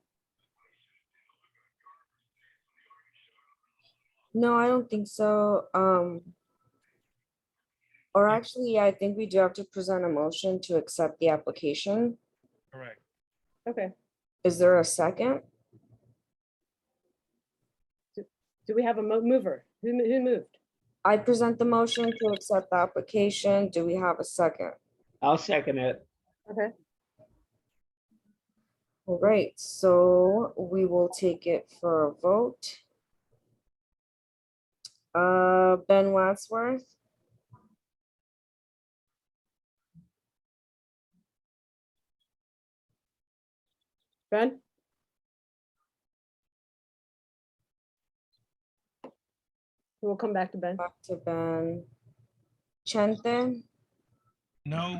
No, I don't think so. Or actually, I think we do have to present a motion to accept the application. Correct. Okay. Is there a second? Do we have a mover? Who moved? I present the motion to accept the application. Do we have a second? I'll second it. Okay. All right, so we will take it for a vote. Ben Wadsworth, Ben? We'll come back to Ben. back to Ben. Chente, No.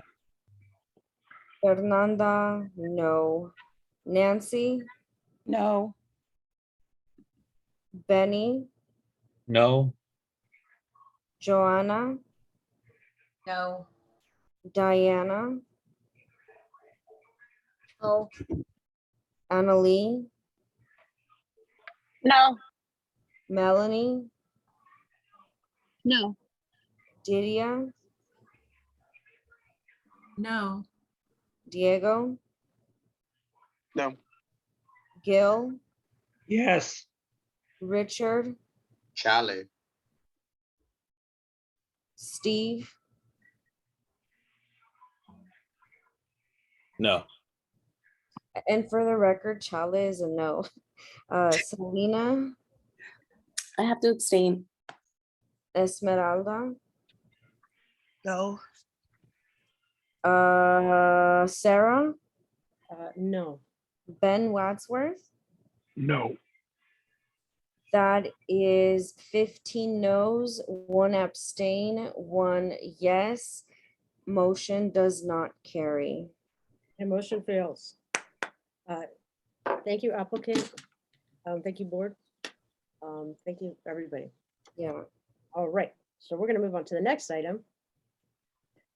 Fernanda, no. Nancy, No. Benny, No. Joanna, No. Diana, No. Annalee, No. Melanie, No. Didia, No. Diego, No. Gil, Yes. Richard, Chale. Steve, No. and for the record, Chale is a no. Selena, I have to abstain. Esmeralda, No. Sarah, No. Ben Wadsworth. No. That is 15 no's, 1 abstain, 1 yes. Motion does not carry. And motion fails. Thank you, applicant. Thank you, board. Thank you, everybody. Yeah. All right, so we're gonna move on to the next item.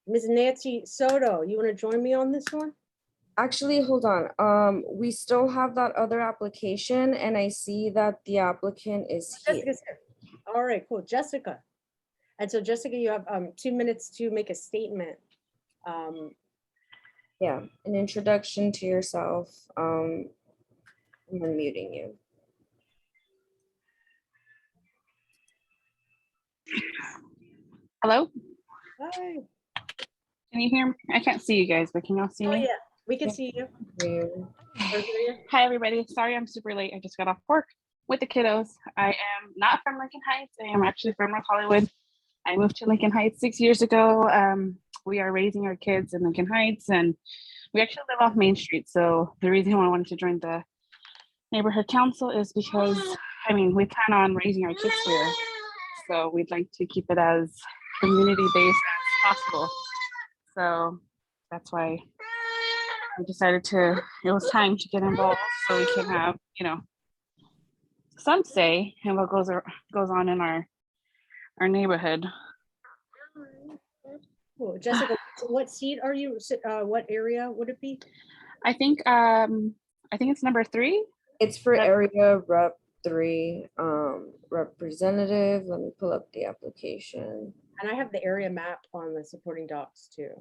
Ms. Nancy Soto, you wanna join me on this one? Actually, hold on. We still have that other application and I see that the applicant is here. Jessica's here. All right, cool, Jessica. And so Jessica, you have 2 minutes to make a statement. Yeah, an introduction to yourself. I'm unmuting you. Hello? Hi. Can you hear me? I can't see you guys, but can y'all see Oh me? yeah, we can see you. Hi, everybody. Sorry I'm super late. I just got off work with the kiddos. I am not from Lincoln Heights. I am actually from North Hollywood. I moved to Lincoln Heights 6 years ago. We are raising our kids in Lincoln Heights and we actually live off Main Street. So the reason why I wanted to join the neighborhood council is because, I mean, we plan on raising our kids here. So we'd like to keep it as community-based as possible. So that's why I decided it was time to get involved so we can have, some say in what goes on in our neighborhood. Cool. Jessica, what seat are you, what area would it be? I think it's number 3. It's for area rep 3, representative. Let me pull up the application. And I have the area map on the supporting docs too.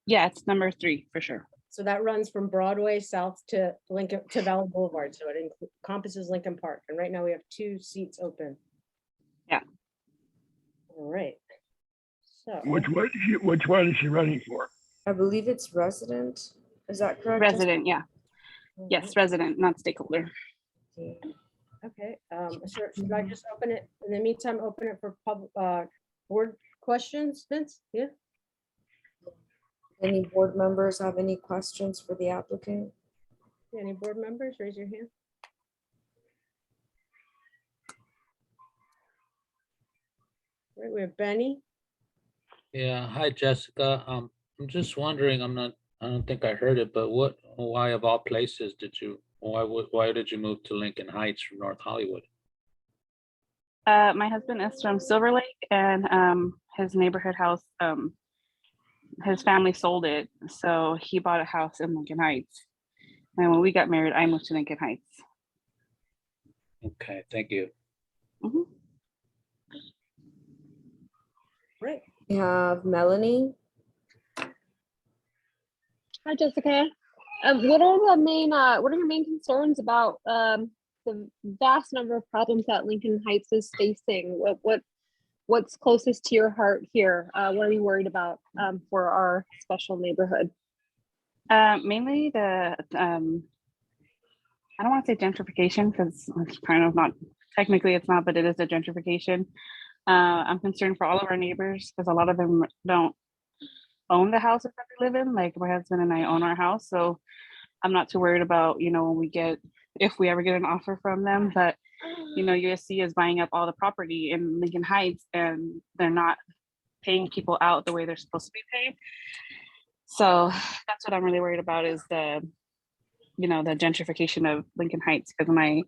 Yeah, it's number 3 for sure. So that runs from Broadway south to Lincoln to Valley Boulevard. So it encompasses Lincoln Park. And right now we have 2 seats open. Yeah. All right. So Which one is she running for? I believe it's resident. Is that correct? Resident, yeah. Yes, resident, not stakeholder. Okay, should I just open it, in the meantime, open it for board questions, Vince? Yeah. Any board members have any questions for the applicant? Any board members, raise your hand. Right, we have Benny. Yeah, hi Jessica. I'm just wondering, I don't think I heard it, but why of all places why did you move to Lincoln Heights from North Hollywood? My husband is from Silver Lake, and his neighborhood house, his family sold it, so he bought a house in Lincoln Heights. And when we got married, I moved to Lincoln Heights. Okay, thank you. Mhm. Right. We have Melanie. Hi, Jessica. What are your main concerns about the vast number of problems that Lincoln Heights is facing? What's closest to your heart here? What are you worried about for our special neighborhood? Mainly the I don't want to say gentrification because it's kind of not, technically it's not, but it is a gentrification. I'm concerned for all of our neighbors because a lot of them don't own the houses that they live in. Like my husband and I own our house, so I'm not too worried about, if we ever get an offer from them. But USC is buying up all the property in Lincoln Heights, and they're not paying people out the way they're supposed to be paid. So that's what I'm really worried about, is the gentrification of Lincoln Heights, because my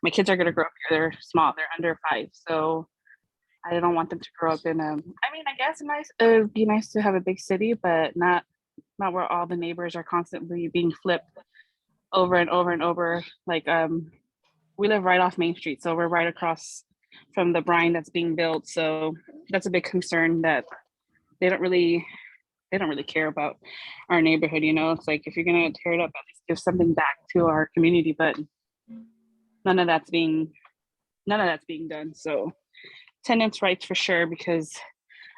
kids are going to grow up here. They're small, they're under 5, so I don't want them to grow up in I guess it'd be nice to have a big city, but not where all the neighbors are constantly being flipped over and over and over. Like we live right off Main Street, so we're right across from the brine that's being built. So that's a big concern, that they don't really care about our neighborhood. It's like, if you're gonna tear it up, at least give something back to our community. But none of that's being done. So tenants' rights for sure, because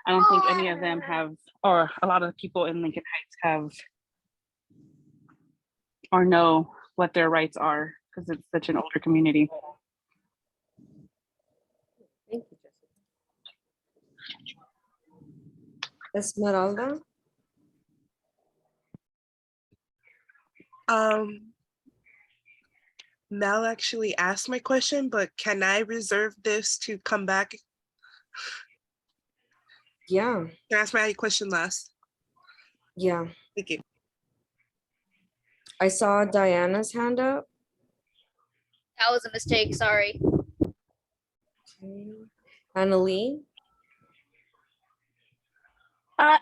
I don't think any of them have, or a lot of the people in Lincoln Heights have or know what their rights are, because it's such an older community. Thank you, Jessica. Esmeralda. Mel actually asked my question, but can I reserve this to come back? Yeah. Can I ask my question last? Yeah. Thank you. I saw Diana's hand up. That was a mistake, sorry. Okay. Annalee.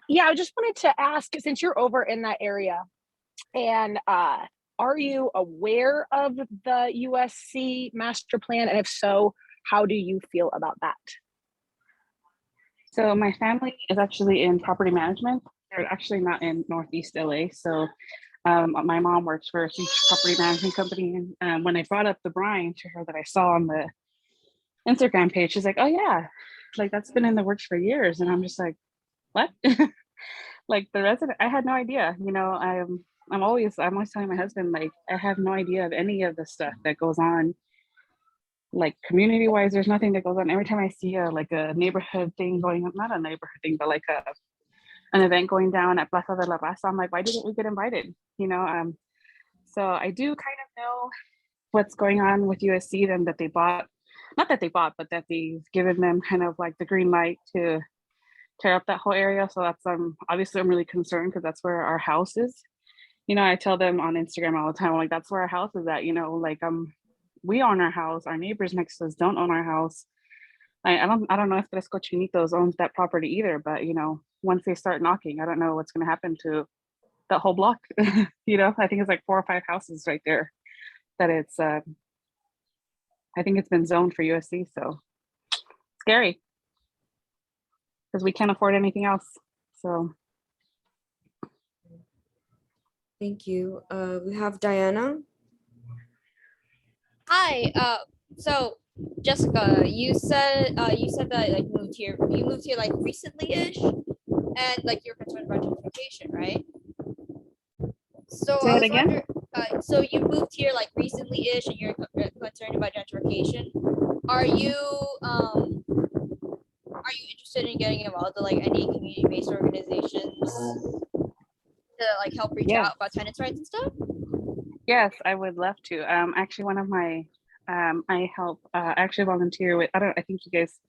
Yeah, I just wanted to ask, since you're over in that area, and are you aware of the USC master plan? And if so, how do you feel about that? So my family is actually in property management. They're actually not in Northeast LA. So my mom works for a huge property management company. And when I brought up the brine to her that I saw on the Instagram page, she's like, oh yeah, like that's been in the works for years. And I'm just like, what? Like the resident, I had no idea. I'm always telling my husband, like, I have no idea of any of the stuff that goes on. Like community wise, there's nothing that goes on. Every time I see a neighborhood thing going on, not a neighborhood thing, but like an event going down at Plaza de la Raza, I'm like, why didn't we get invited? So I do kind of know what's going on with USC, and that they bought, not that they bought, but that they've given them kind of like the green light to tear up that whole area. So that's obviously I'm really concerned, because that's where our house is. I tell them on Instagram all the time, like, that's where our house is at. We own our house. Our neighbors next to us don't own our house. I don't know if Tres Cochinitos owns that property either, but once they start knocking, I don't know what's going to happen to that whole block. I think it's like 4 or 5 houses right there that it's I think it's been zoned for USC. So scary, because we can't afford anything else. So Thank you. We have Diana. Hi, so Jessica, you said that like you moved here like recently-ish, and like you're concerned about gentrification, right? So Say I it was again? wondering, so you moved here like recently-ish, and you're concerned about gentrification. Are you interested in getting involved in like any community-based organizations to like help reach Yes. out about tenants' rights and stuff? Yes, I would love to. Actually, one of my, I help, actually volunteer with, I think you guys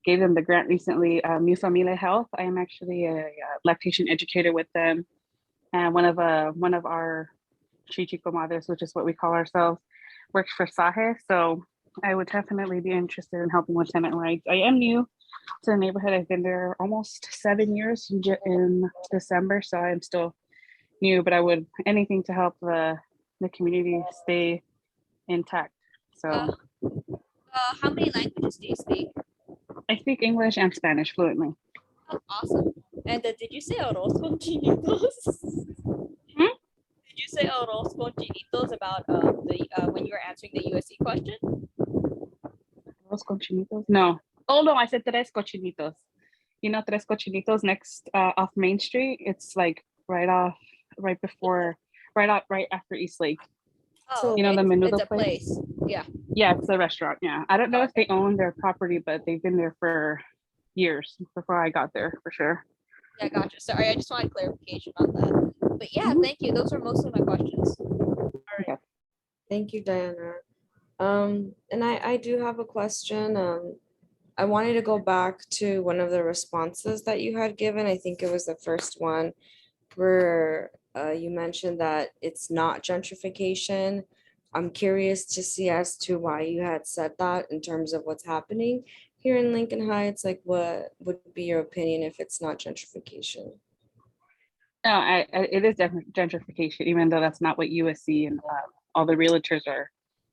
gave them the grant recently, New Familia Health. I am actually a lactation educator with them. And one of our Chichico Madres, which is what we call ourselves, works for SAHE. So I would definitely be interested in helping with tenant rights. I am new to the neighborhood. I've been there almost 7 years in December, so I'm still new, but I would anything to help the community stay intact. So How many languages do you speak? I speak English and Spanish fluently. Oh, awesome. And did you say arroz con chinitos? Did you say arroz con chinitos about when you were answering the USC question? Los cochinitos? No. Oh no, I said tres cochinitos. You know, tres cochinitos next off Main Street. It's like right after East Lake. Oh, you know, the it's menudo a place. Yeah. Yeah, it's a restaurant. Yeah. I don't know if they own their property, but they've been there for years before I got there for sure. Yeah, gotcha. Sorry, I just wanted clarification on that. But yeah, thank you. Those are mostly my questions. All right. Thank you, Diana. And I do have a question. I wanted to go back to one of the responses that you had given. I think it was the first one where you mentioned that it's not gentrification. I'm curious to see as to why you had said that in terms of what's happening here in Lincoln Heights. Like, what would be your opinion if it's not gentrification? No, it is definitely gentrification, even though that's not what USC and all the realtors are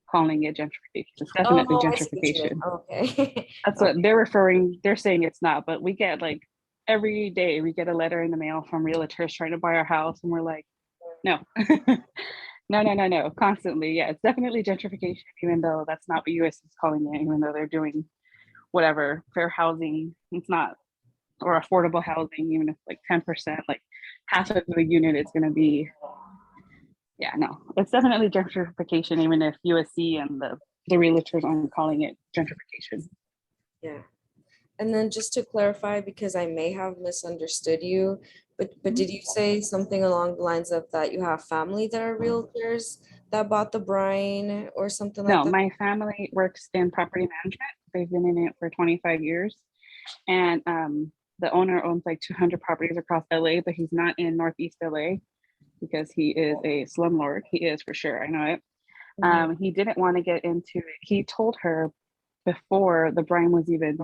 calling it gentrification. It's definitely Oh, I see what you meant. gentrification. Okay. That's what they're saying it's not, but we get like every day we get a letter in the mail from realtors trying to buy our house, and we're like, no. No, constantly. Yeah, it's definitely gentrification, even though that's not what US is calling it, even though they're doing whatever, fair housing, it's not, or affordable housing, even if like 10%, like half of the unit is going to be, yeah, no, it's definitely gentrification, even if USC and the realtors aren't calling it gentrification. Yeah. And then just to clarify, because I may have misunderstood you, but did you say something along the lines of that you have family that are realtors that bought the brine or something like No, that? my family works in property management. They've been in it for 25 years. And the owner owns like 200 properties across LA, but he's not in Northeast LA because he is a slumlord. He is for sure, I know it. He didn't want to get into it. He told her before the brine was even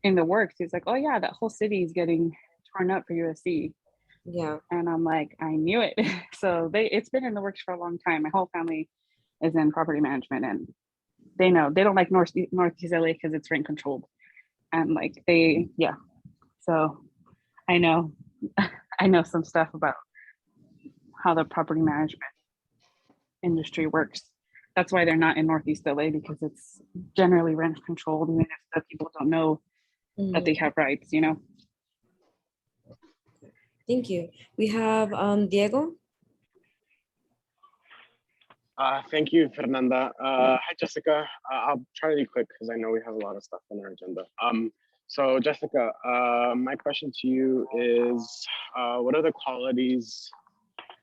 in the works, he's like, oh yeah, that whole city is getting torn up for USC. Yeah. And I'm like, I knew it. So it's been in the works for a long time. My whole family is in property management, and they know they don't like Northeast LA because it's rent controlled. And like so I know some stuff about how the property management industry works. That's why they're not in Northeast LA, because it's generally rent controlled, even if the people don't know that they have rights, you know. Thank you. We have Diego. Thank you, Fernanda. Hi, Jessica. I'll try to be quick because I know we have a lot of stuff on our agenda. So Jessica, my question to you is, what are the qualities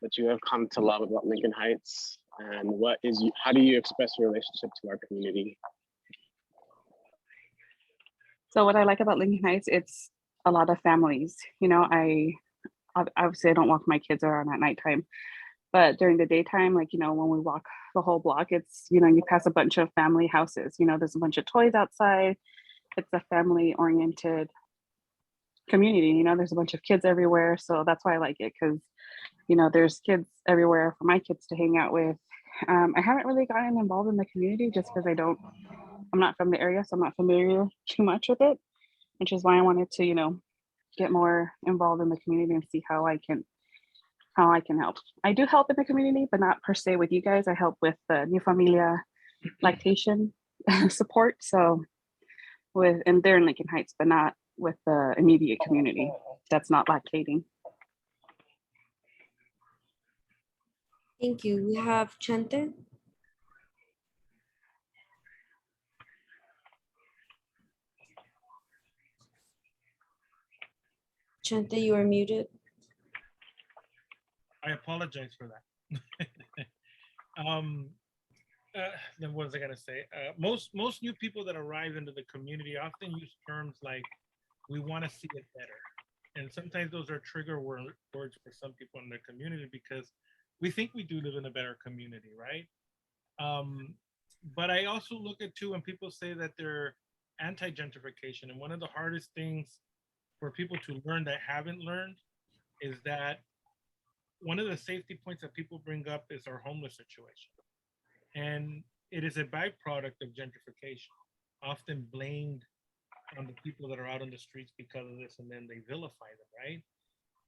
that you have come to love about Lincoln Heights, and how do you express your relationship to our community? So what I like about Lincoln Heights, it's a lot of families. You know, obviously I don't walk my kids around at nighttime, but during the daytime, like, you know, when we walk the whole block, it's, you know, you pass a bunch of family houses, you know, there's a bunch of toys outside. It's a family oriented community, you know, there's a bunch of kids everywhere. So that's why I like it, because, you know, there's kids everywhere for my kids to hang out with. I haven't really gotten involved in the community just because I'm not from the area, so I'm not familiar too much with it, which is why I wanted to, you know, get more involved in the community and see how I can how I can help. I do help in the community, but not per se with you guys. I help with the New Familia lactation support. So and they're in Lincoln Heights, but not with the immediate community that's not lactating. Thank you. We have Chente. Chente, you are muted. I apologize for that. Then what was I gonna say? Most new people that arrive into the community often use terms like, "We want to see it better," and sometimes those are trigger words for some people in the community because we think we do live in a better community, right? But I also look at too when people say that they're anti-gentrification, and one of the hardest things for people to learn that haven't learned is that one of the safety points that people bring up is our homeless situation. And it is a byproduct of gentrification, often blamed on the people that are out on the streets because of this, and then they vilify them, right?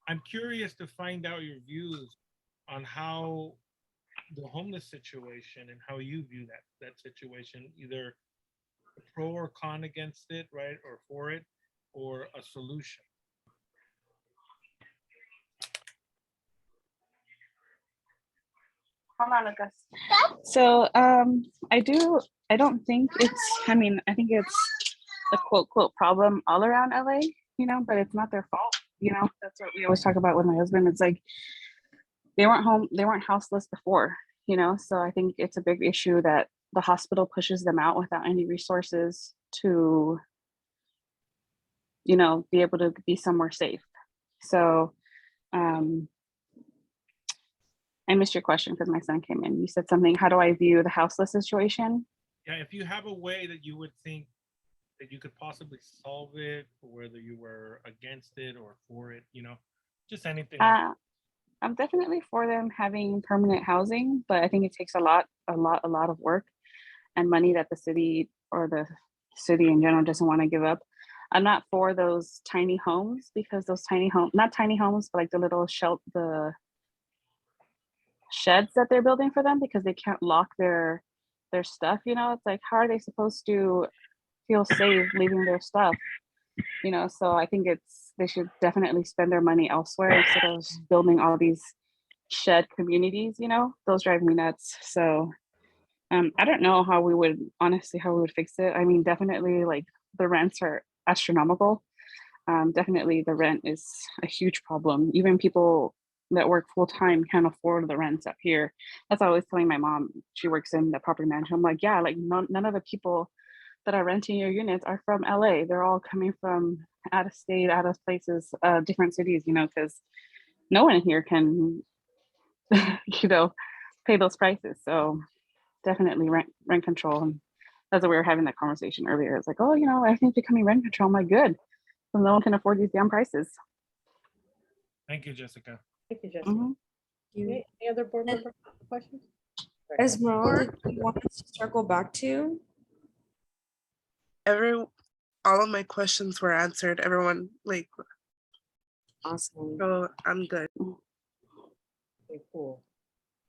I'm curious to find out your views on how the homeless situation and how you view that situation, either pro or con against it, right? Or for it, or a solution. Hold on, Lucas. So I don't think it's, I mean, I think it's a quote problem all around LA, but it's not their fault. That's what we always talk about with my husband. It's like they weren't houseless before, so I think it's a big issue that the hospital pushes them out without any resources to, be able to be somewhere safe. So I missed your question because my son came in. You said something, how do I view the houseless situation? Yeah, if you have a way that you would think that you could possibly solve it, or whether you were against it or for it, just anything. I'm definitely for them having permanent housing, but I think it takes a lot of work and money that the city or the city in general doesn't want to give up. I'm not for those tiny homes because those tiny homes, not tiny homes, but like the little the sheds that they're building for them because they can't lock their stuff. It's like, how are they supposed to feel safe leaving their stuff? So I think they should definitely spend their money elsewhere instead of building all these shed communities. Those drive me nuts. So I don't know how we would fix it. I mean, definitely like the rents are astronomical. Definitely the rent is a huge problem. Even people that work full-time can't afford the rents up here. That's what I was telling my mom. She works in the property management. I'm like, yeah, like none of the people that are renting your units are from LA. They're all coming from out of state, out of places, different cities, because no one here can, pay those prices. So definitely rent control. And that's what we were having that conversation earlier. It's like, oh, I think becoming rent control. I'm like, good. So no one can afford these damn prices. Thank you, Jessica. Thank you, Jessica. Any other board member questions? Esmeralda, do you want us to circle back to? All of my questions were answered. Everyone, awesome. So I'm good. Okay, cool.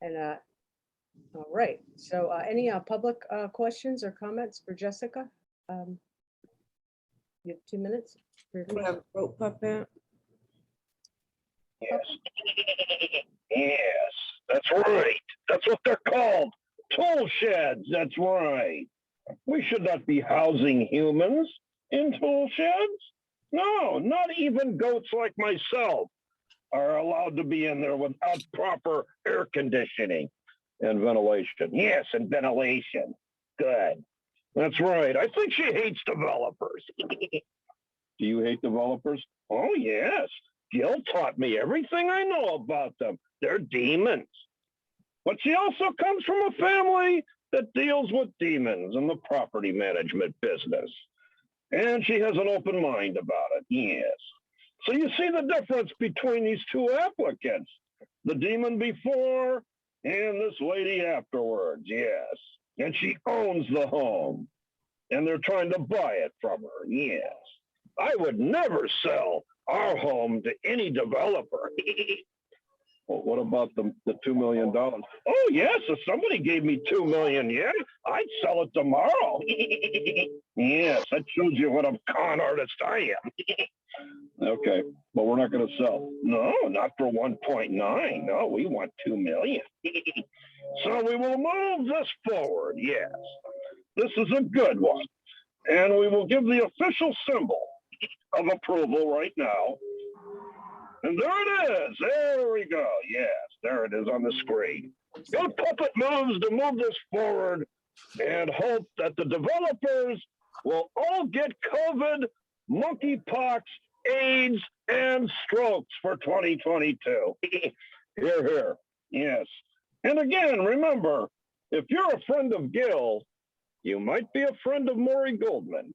And all right. So any public questions or comments for Jessica? You have 2 minutes. We have rope puppet. Yes. Yes, that's right. That's what they're called. Tool sheds. That's right. We should not be housing humans in tool sheds. No, not even goats like myself are allowed to be in there without proper air conditioning and ventilation. Yes, and ventilation. Good. That's right. I think she hates developers. Do you hate developers? Oh, yes. Gil taught me everything I know about them. They're demons. But she also comes from a family that deals with demons in the property management business. And she has an open mind about it, yes. So you see the difference between these two applicants. The demon before and this lady afterwards, yes. And she owns the home. And they're trying to buy it from her, yes. I would never sell our home to any developer. Well, what about the $2 million? Oh, yes, if somebody gave me 2 million, yeah, I'd sell it tomorrow. Yes, that shows you what a con artist I am. Okay, but we're not going to sell. No, not for 1.9. No, we want 2 million. So we will move this forward. Yes, this is a good one. And we will give the official symbol of approval right now. And there it is. There we go. Yes, there it is on the screen. Good puppet moves to move this forward and hope that the developers will all get COVID, monkeypox, AIDS, and strokes for 2022. Here, here. Yes. And again, remember, if you're a friend of Gil, you might be a friend of Maury Goldman.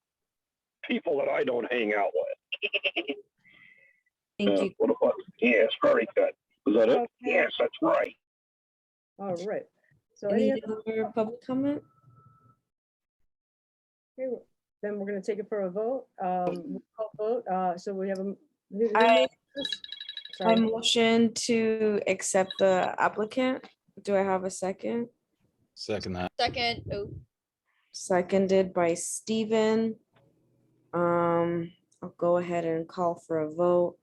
People that I don't hang out with. Thank you. What about? Yes, very good. Is that it? Okay. Yes, that's right. All right. So Any other public comment? Okay, then we're gonna take it for a vote. Roll call vote. So we have a. who I- made this? I Sorry. motion to accept the applicant. Do I have a second? Second that. Second. Oh, Seconded by Steven. I'll go ahead and call for a vote.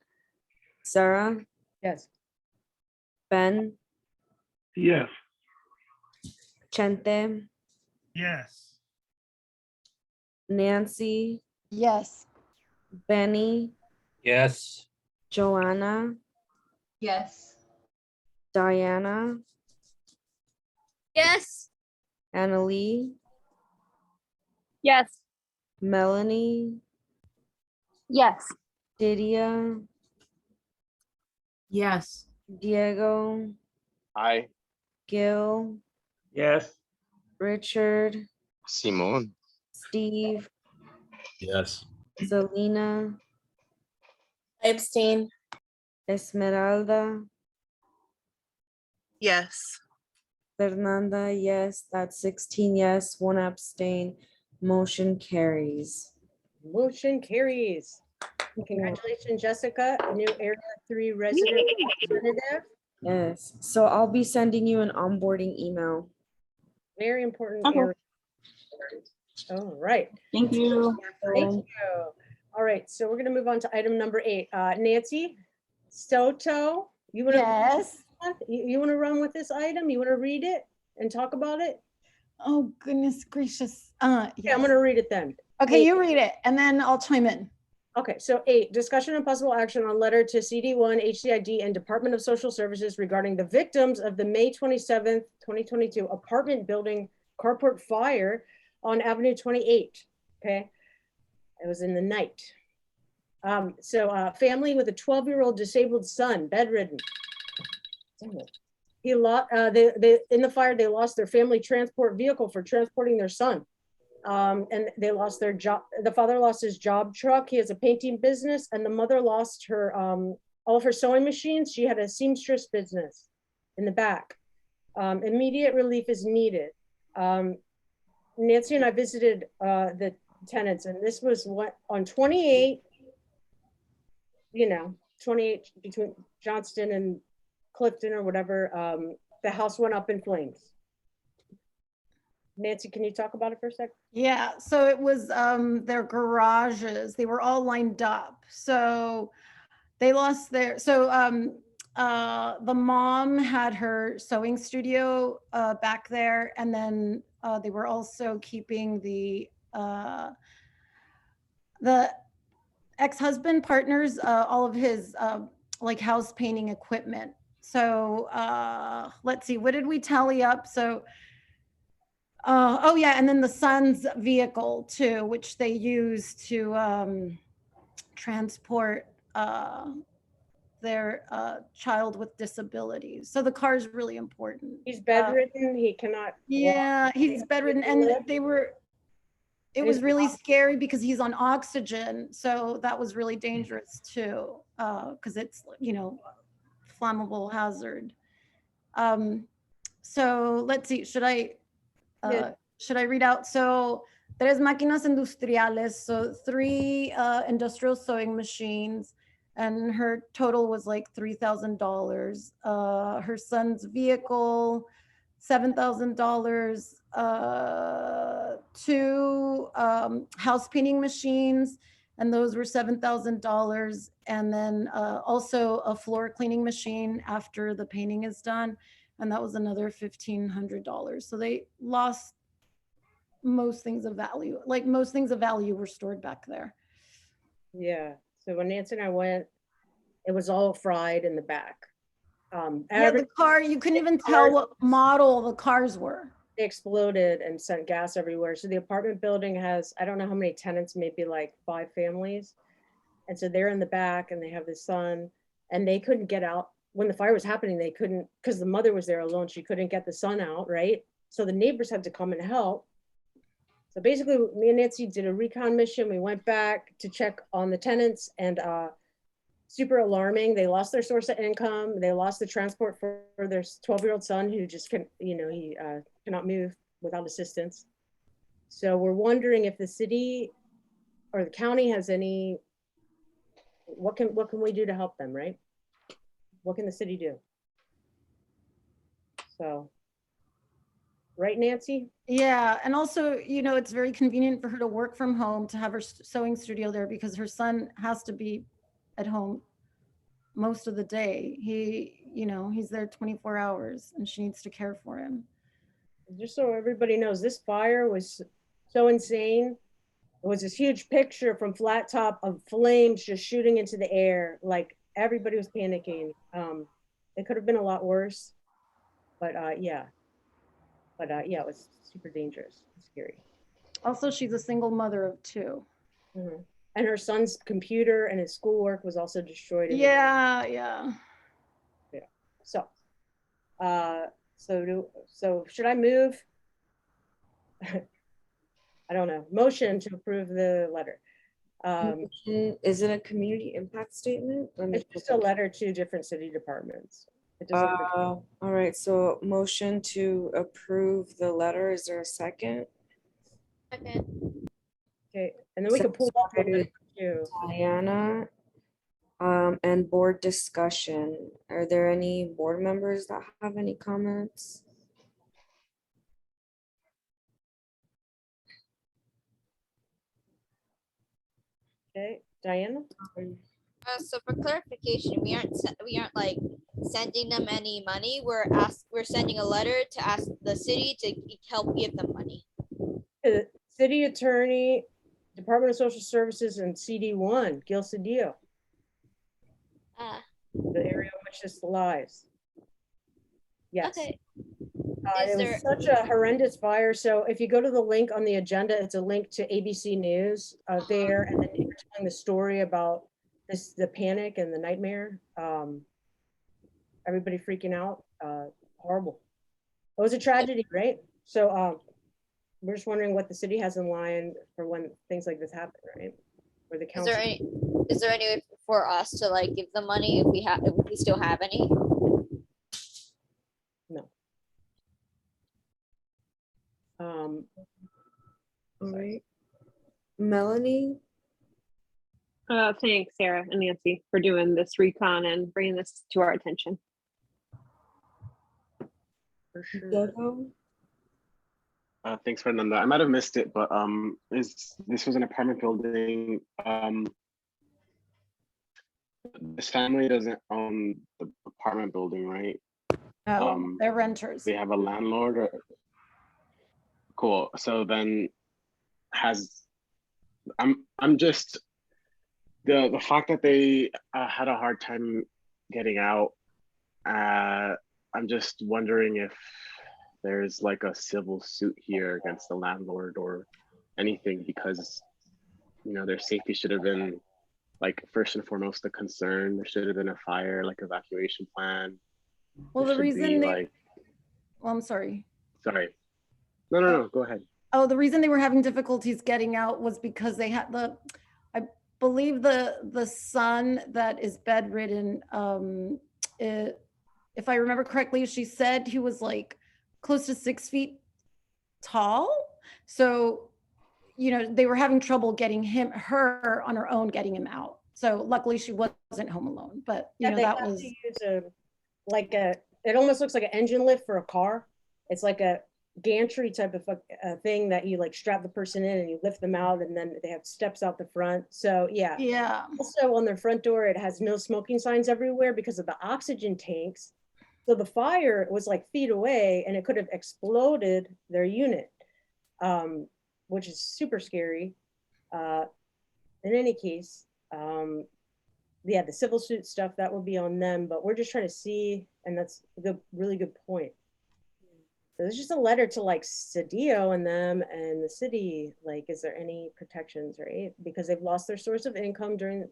Sarah, Yes. Ben, Yes. Chente, Yes. Nancy, Yes. Benny, Yes. Joanna, Yes. Diana, yes. Annalee, Yes. Melanie, Yes. Didia, Yes. Diego, Aye. Gil, Yes. Richard, Simon. Steve, Yes. Selena, I abstain. Esmeralda, Yes. Fernanda, yes. That's 16 yes, 1 abstain. Motion carries. Motion carries. Congratulations, Jessica, new Area 3 resident representative. Yes, so I'll be sending you an onboarding email. Very important Okay. area. All right. Thank you. Thank you. All right, so we're gonna move on to item number 8. Nancy Soto, you wanna? Yes. You wanna run with this item? You wanna read it and talk about it? Oh, goodness gracious. Yeah, I'm gonna read it then. Okay, 8. you read it and then I'll chime in. Okay, so 8, discussion and possible action on letter to CD1, HCID, and Department of Social Services regarding the victims of the May 27th, 2022 apartment building carport fire on Avenue 28. Okay, it was in the night. Family with a 12-year-old disabled son, bedridden. He lost. In the fire, they lost their family transport vehicle for transporting their son. And they lost their job. The father lost his job truck. He has a painting business, and the mother lost her all of her sewing machines. She had a seamstress business in the back. Immediate relief is needed. Nancy and I visited the tenants, and this was what on 28. 28 between Johnston and Clifton or whatever. The house went up in flames. Nancy, can you talk about it for a sec? Yeah, so it was their garages. They were all lined up. So they lost their, the mom had her sewing studio back there, and then they were also keeping the ex-husband partners, all of his like house painting equipment. So let's see, what did we tally up? So oh yeah, and then the son's vehicle too, which they use to transport their child with disabilities. So the car is really important. He's bedridden. He cannot. Yeah, he's bedridden, and they were. It was really scary because he's on oxygen, so that was really dangerous too, because it's flammable hazard. So let's see, should I read out? So tres máquinas industriales, so 3 industrial sewing machines, and her total was like $3,000. Her son's vehicle, $7,000. Two house painting machines, and those were $7,000. And then also a floor cleaning machine after the painting is done, and that was another $1,500. So they lost most things of value. Like most things of value were stored back there. Yeah, so when Nancy and I went, it was all fried in the back. Yeah, the car, you couldn't even tell what model the cars were. They exploded and sent gas everywhere. So the apartment building has, I don't know how many tenants, maybe like 5 families. And so they're in the back and they have this son, and they couldn't get out. When the fire was happening, they couldn't, because the mother was there alone. She couldn't get the son out, right? So the neighbors had to come and help. So basically, me and Nancy did a recon mission. We went back to check on the tenants, and super alarming. They lost their source of income. They lost the transport for their 12-year-old son, who just couldn't, he cannot move without assistance. So we're wondering if the city or the county has any, what can we do to help them, right? What can the city do? So, right, Nancy? Yeah, and also, it's very convenient for her to work from home, to have her sewing studio there, because her son has to be at home most of the day. He's there 24 hours, and she needs to care for him. Just so everybody knows, this fire was so insane. It was this huge picture from Flat Top of flames just shooting into the air. Like everybody was panicking. It could have been a lot worse, but yeah. But yeah, it was super dangerous, scary. Also, she's a single mother of 2. Mm-hmm. And her son's computer and his schoolwork was also destroyed. Yeah. So, so should I move? I don't know. Motion to approve the letter. Is it a community impact statement? It's just a letter to different city departments. It doesn't. All right. So motion to approve the letter. Is there a second? Second. Okay, and then we can pull off too. Diana, and board discussion. Are there any board members that have any comments? Okay, Diana. So for clarification, we aren't like sending them any money. We're sending a letter to ask the city to help give them money. City attorney, Department of Social Services, and CD1, Gil Cedillo. The area in which this lies. Yes. Okay. It was such a horrendous fire. So if you go to the link on the agenda, it's a link to ABC News there, and then you're telling the story about the panic and the nightmare. Everybody freaking out. Horrible. It was a tragedy, right? So we're just wondering what the city has in line for when things like this happen, right? Or the council. Is there any way for us to like give them money if we still have any? No. All right. Melanie? Thanks, Sarah and Nancy, for doing this recon and bringing this to our attention. For sure. Thanks, Fernanda. I might have missed it, but this was an apartment building. This family doesn't own the apartment building, right? No, they're renters. They have a landlord. Or... Cool. So then, I'm just the fact that they had a hard time getting out. I'm just wondering if there's like a civil suit here against the landlord or anything, because their safety should have been like first and foremost a concern. There should have been a fire like evacuation plan. Well, the reason well, I'm sorry. No, go ahead. Oh, the reason they were having difficulties getting out was because they had I believe the son that is bedridden, if I remember correctly, she said he was like close to 6 feet tall. So, you know, they were having trouble getting her on her own, getting him out. So luckily she wasn't home alone, but you Yeah, know, they that have was. to use it almost looks like an engine lift for a car. It's like a gantry type of thing that you like strap the person in and you lift them out, and then they have steps out the front. So yeah. Yeah. Also on their front door, it has no smoking signs everywhere because of the oxygen tanks. So the fire was like feet away and it could have exploded their unit, which is super scary. In any case, yeah, the civil suit stuff, that will be on them, but we're just trying to see, and that's a really good point. So it's just a letter to like Cedillo and them and the city, like, is there any protections, right? Because they've lost their source of income during,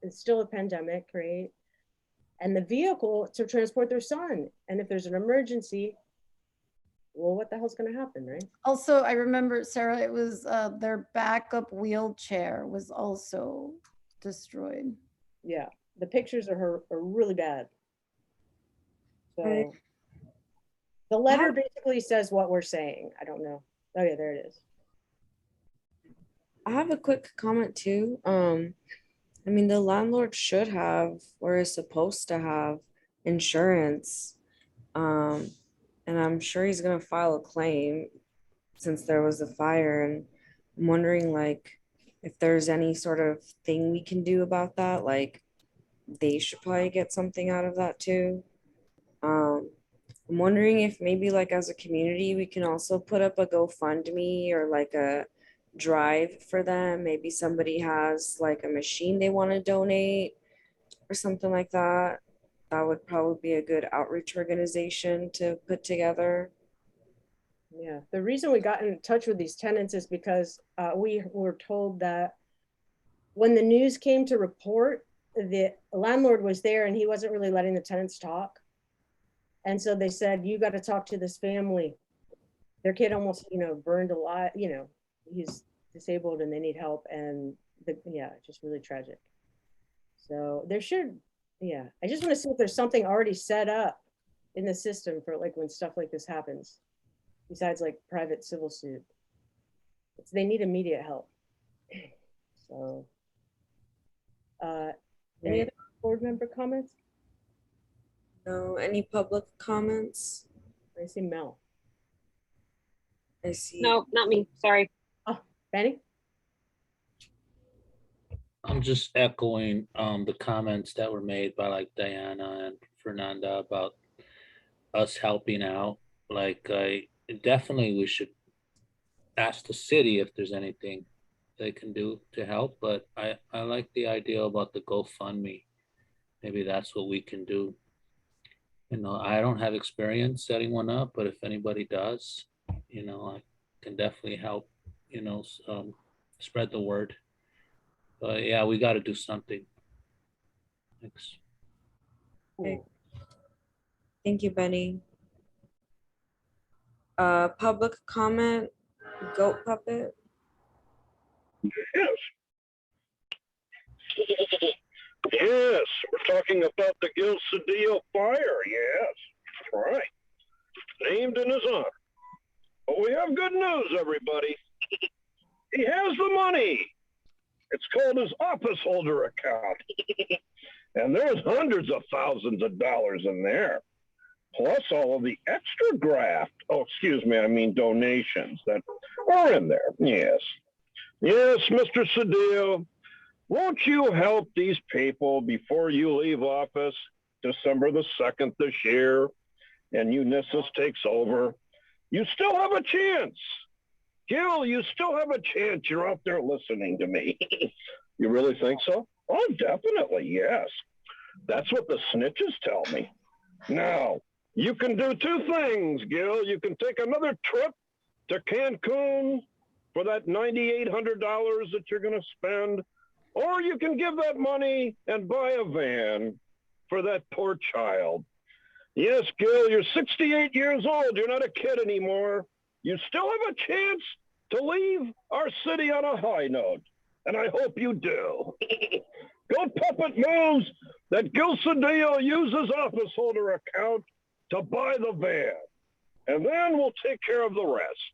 it's still a pandemic, right? And the vehicle to transport their son. And if there's an emergency, well, what the hell's gonna happen, right? Also, I remember, Sarah, it was their backup wheelchair was also destroyed. Yeah, the pictures are really bad. So Right. the letter basically says what we're saying. I don't know. Oh yeah, there it is. I have a quick comment too. I mean, the landlord should have or is supposed to have insurance. And I'm sure he's gonna file a claim since there was a fire, and I'm wondering like if there's any sort of thing we can do about that. Like they should probably get something out of that too. I'm wondering if maybe like as a community, we can also put up a GoFundMe or like a drive for them. Maybe somebody has like a machine they want to donate or something like that. That would probably be a good outreach organization to put together. Yeah, the reason we got in touch with these tenants is because we were told that when the news came to report, the landlord was there and he wasn't really letting the tenants talk. And so they said, you got to talk to this family. Their kid almost, burned alive, he's disabled and they need help. And just really tragic. So there should, I just want to see if there's something already set up in the system for like when stuff like this happens, besides like private civil suit. They need immediate help. So, any other board member comments? No, any public comments? I see Mel. I see. No, not me. Sorry. Oh, Benny? I'm just echoing the comments that were made by like Diana and Fernanda about us helping out. Like definitely we should ask the city if there's anything they can do to help, but I like the idea about the GoFundMe. Maybe that's what we can do. I don't have experience setting one up, but if anybody does, I can definitely help, spread the word. But yeah, we got to do something. Thanks. Okay. Thank you, Benny. Public comment, Goat Puppet. Yes. Yes, we're talking about the Gil Cedillo fire. Yes, that's right. Named in his honor. But we have good news, everybody. He has the money. It's called his office holder account. And there's hundreds of thousands of dollars in there. Plus all of the extra graft. Oh, excuse me, I mean donations that are in there. Yes. Yes, Mr. Cedillo. Won't you help these people before you leave office December the 2nd this year and Unisys takes over? You still have a chance. Gil, you still have a chance. You're out there listening to me. You really think so? Oh, definitely, yes. That's what the snitches tell me. Now, you can do two things, Gil. You can take another trip to Cancun for that $9,800 that you're going to spend, or you can give that money and buy a van for that poor child. Yes, Gil, you're 68 years old. You're not a kid anymore. You still have a chance to leave our city on a high note, and I hope you do. Goat Puppet moves that Gil Cedillo uses office holder account to buy the van, and then we'll take care of the rest.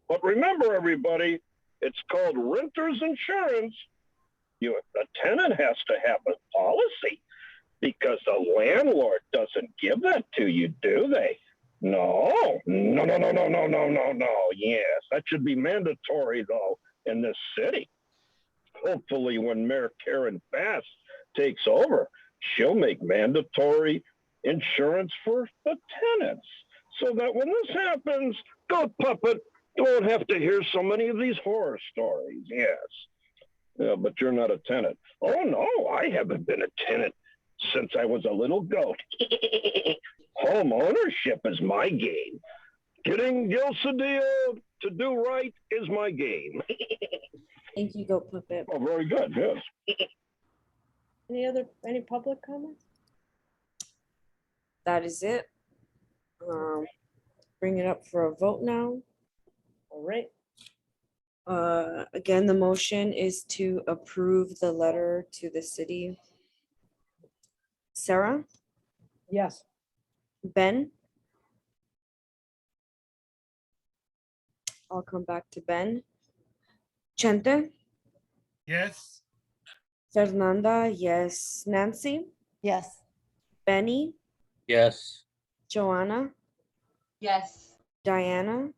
But remember, everybody, It's called renter's insurance. The tenant has to have a policy because the landlord doesn't give that to you, do they? No. Yes, that should be mandatory though in this city. Hopefully when Mayor Karen Bass takes over, she'll make mandatory insurance for the tenants so that when this happens, Goat Puppet don't have to hear so many of these horror stories. Yes. Yeah, but you're not a tenant. Oh no, I haven't been a tenant since I was a little goat. Home ownership is my game. Getting Gil Cedillo to do right is my game. Thank you, Goat Puppet. Oh, very good, yes. Any public comments? That is it. Bring it up for a vote now. All right. Again, the motion is to approve the letter to the city. Sarah? Yes. Ben? I'll come back to Ben. Chente? Yes. Fernanda, yes. Nancy? Yes. Benny? Yes. Joanna? Yes. Diana?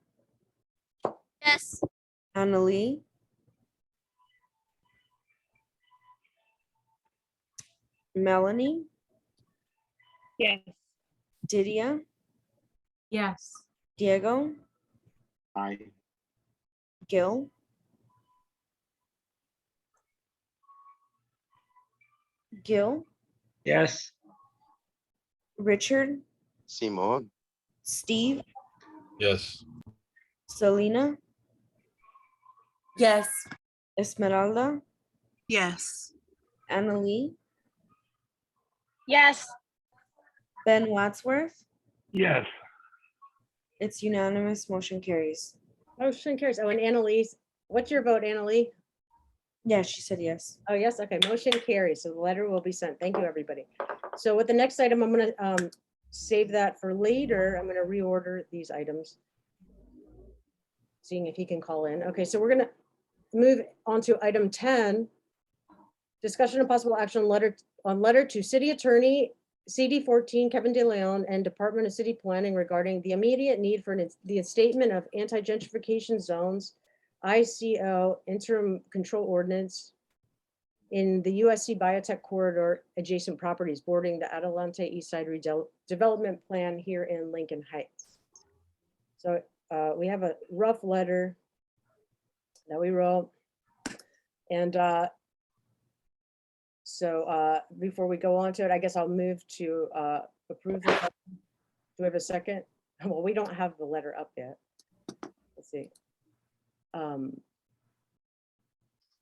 Yes. Annalee? Melanie? Yes. Didia? Yes. Diego? Aye. Gil? Gil? Yes. Richard? Simon. Steve? Yes. Selena? Yes. Esmeralda? Yes. Annalee? Yes. Ben Wadsworth? Yes. It's unanimous, motion carries. Motion carries. Oh, and Annalise, what's your vote, Annalee? Yeah, she said yes. Oh, yes. Okay, motion carries. So the letter will be sent. Thank you, everybody. So with the next item, I'm gonna save that for later. I'm gonna reorder these items. Seeing if he can call in. Okay, so we're gonna move on to item 10. Discussion and possible action on letter to City Attorney, CD14, Kevin De Leon, and Department of City Planning regarding the immediate need for the instatement of anti-gentrification zones, ICO interim control ordinance in the USC Biotech Corridor adjacent properties bordering the Adelante Eastside Redevelopment Plan here in Lincoln Heights. So we have a rough letter that we wrote. And so before we go on to it, I guess I'll move to approve. Do we have a second? Well, we don't have the letter up yet. Let's see.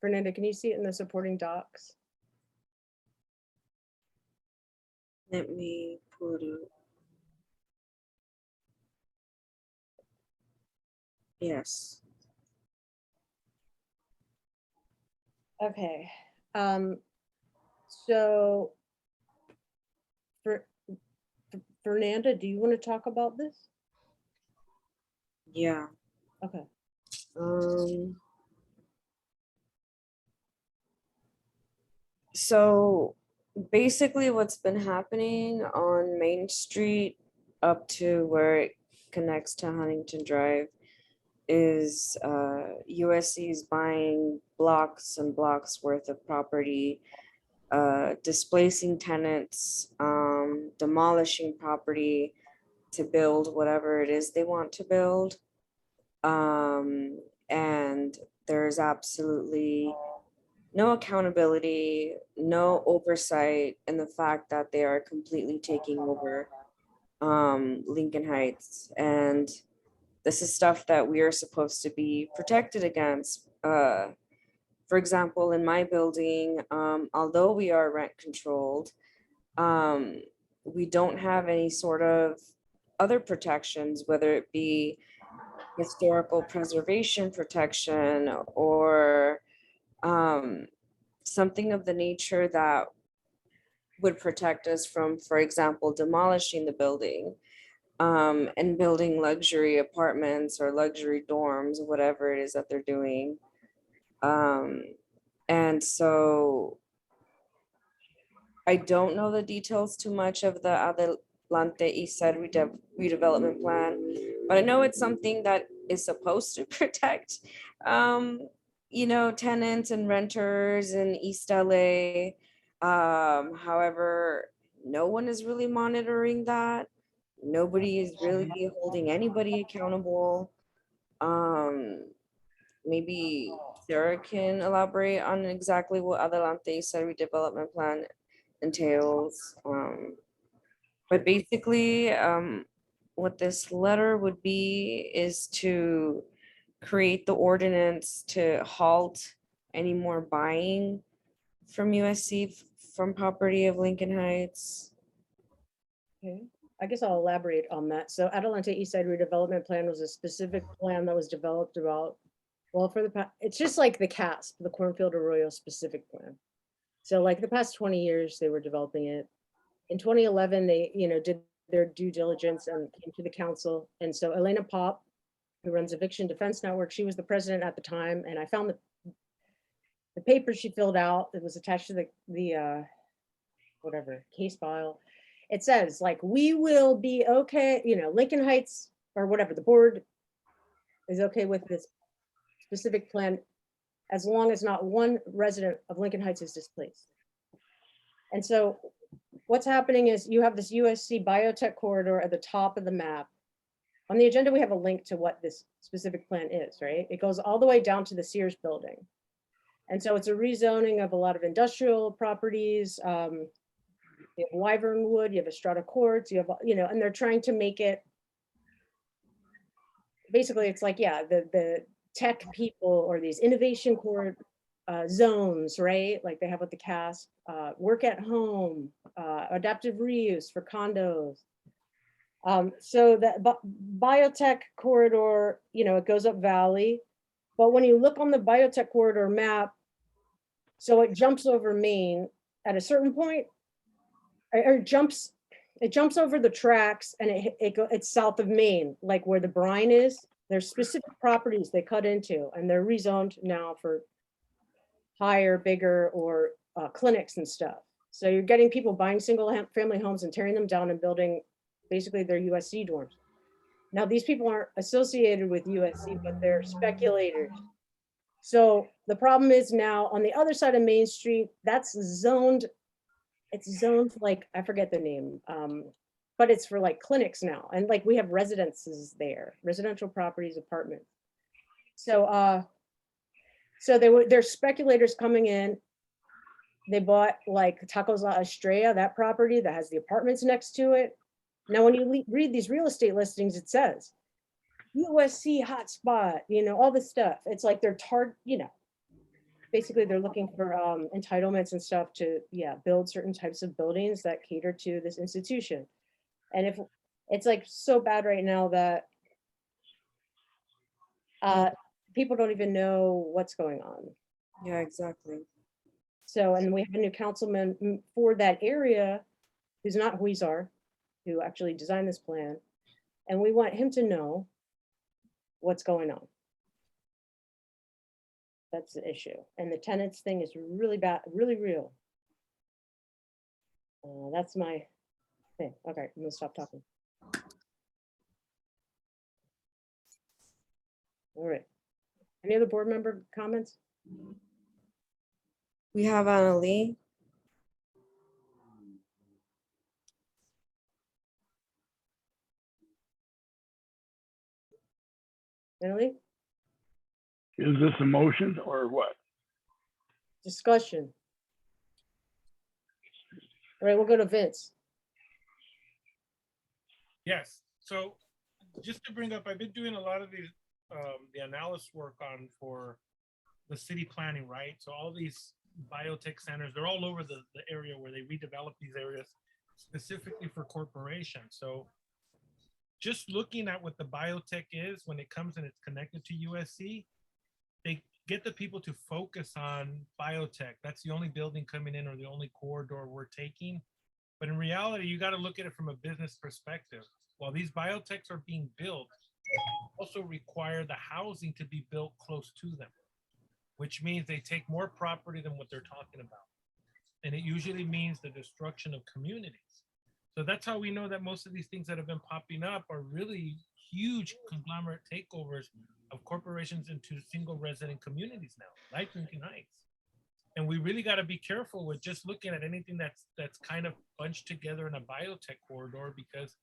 Fernanda, can you see it in the supporting docs? Let me pull it up. Yes. Okay. So Fernanda, do you want to talk about this? Yeah. Okay. So basically what's been happening on Main Street up to where it connects to Huntington Drive is USC is buying blocks and blocks worth of property, displacing tenants, demolishing property to build whatever it is they want to build. And there's absolutely no accountability, no oversight in the fact that they are completely taking over Lincoln Heights. And this is stuff that we are supposed to be protected against. For example, in my building, although we are rent controlled, we don't have any sort of other protections, whether it be historical preservation protection or something of the nature that would protect us from, for example, demolishing the building and building luxury apartments or luxury dorms, whatever it is that they're doing. And so I don't know the details too much of the Adelante Eastside redevelopment plan, but I know it's something that is supposed to protect, you know, tenants and renters in East LA. However, no one is really monitoring that. Nobody is really holding anybody accountable. Maybe Sarah can elaborate on exactly what Adelante Eastside redevelopment plan entails. But basically, what this letter would be is to create the ordinance to halt any more buying from USC from property of Lincoln Heights. Okay, I guess I'll elaborate on that. So Adelante Eastside redevelopment plan was a specific plan that was developed about, well, it's just like the CASP, the Cornfield Arroyo specific plan. So like the past 20 years, they were developing it. In 2011, they, you know, did their due diligence and came to the council. And so Elena Pop, who runs Eviction Defense Network, she was the president at the time. And I found the paper she filled out, it was attached to the whatever case file. It says like, we will be okay, you know, Lincoln Heights or whatever, the board is okay with this specific plan as long as not one resident of Lincoln Heights is displaced. And so what's happening is you have this USC Biotech Corridor at the top of the map. On the agenda, we have a link to what this specific plan is, right? It goes all the way down to the Sears building. And so it's a rezoning of a lot of industrial properties. You have Wyvern Wood, you have Estrada Courts, you have, you know, and they're trying to make it, basically it's like, yeah, the tech people or these innovation core zones, right? Like they have with the CASP, work at home, adaptive reuse for condos. So that biotech corridor, you know, it goes up Valley, but when you look on the biotech corridor map, so it jumps over Main at a certain point, or it jumps over the tracks and it's south of Main, like where the brine is. There's specific properties they cut into and they're rezoned now for higher, bigger, or clinics and stuff. So you're getting people buying single family homes and tearing them down and building basically their USC dorms. Now these people aren't associated with USC, but they're speculators. So the problem is now on the other side of Main Street, that's zoned, it's zoned like, I forget the name, but it's for like clinics now. And like we have residences there, residential properties, apartments. So there's speculators coming in. They bought like Tacos La Estrella, that property that has the apartments next to it. Now, when you read these real estate listings, it says USC hotspot, you know, all this stuff. It's like they're you know, basically they're looking for entitlements and stuff to, yeah, build certain types of buildings that cater to this institution. And if it's like so bad right now that people don't even know what's going on. Yeah, exactly. So, and we have a new councilman for that area who's not Huizar, who actually designed this plan. And we want him to know what's going on. That's the issue. And the tenants thing is really bad, really real. That's my thing. Okay, I'm gonna stop talking. All right. Any other board member comments? We have Annalee. Annalee? Is this a motion or what? Discussion. All right, we'll go to Vince. Yes, so just to bring up, I've been doing a lot of these, the analysis work for the city planning, right? So all these biotech centers, they're all over the area where they redevelop these areas specifically for corporations. So just looking at what the biotech is when it comes and it's connected to USC, they get the people to focus on biotech. That's the only building coming in or the only corridor we're taking. But in reality, you got to look at it from a business perspective. While these biotechs are being built, also require the housing to be built close to them. which means they take more property than what they're talking about. And it usually means the destruction of communities. So that's how we know that most of these things that have been popping up are really huge conglomerate takeovers of corporations into single resident communities now, like Lincoln Heights. And we really got to be careful with just looking at anything that's kind of bunched together in a biotech corridor, because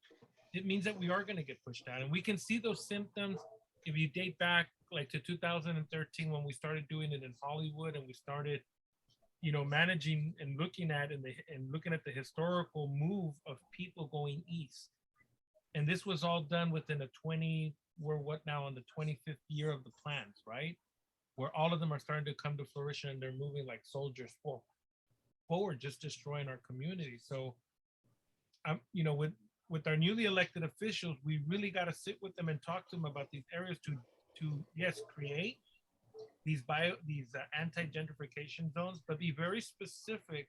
it means that we are going to get pushed down. And we can see those symptoms if you date back like to 2013 when we started doing it in Hollywood, and we started, you know, managing and looking at the historical move of people going east. And this was all done within we're what now on the 25th year of the plans, right? Where all of them are starting to come to fruition and they're moving like soldiers forward, just destroying our community. So, you know, with our newly elected officials, we really got to sit with them and talk to them about these areas to yes, create these anti-gentrification zones, but be very specific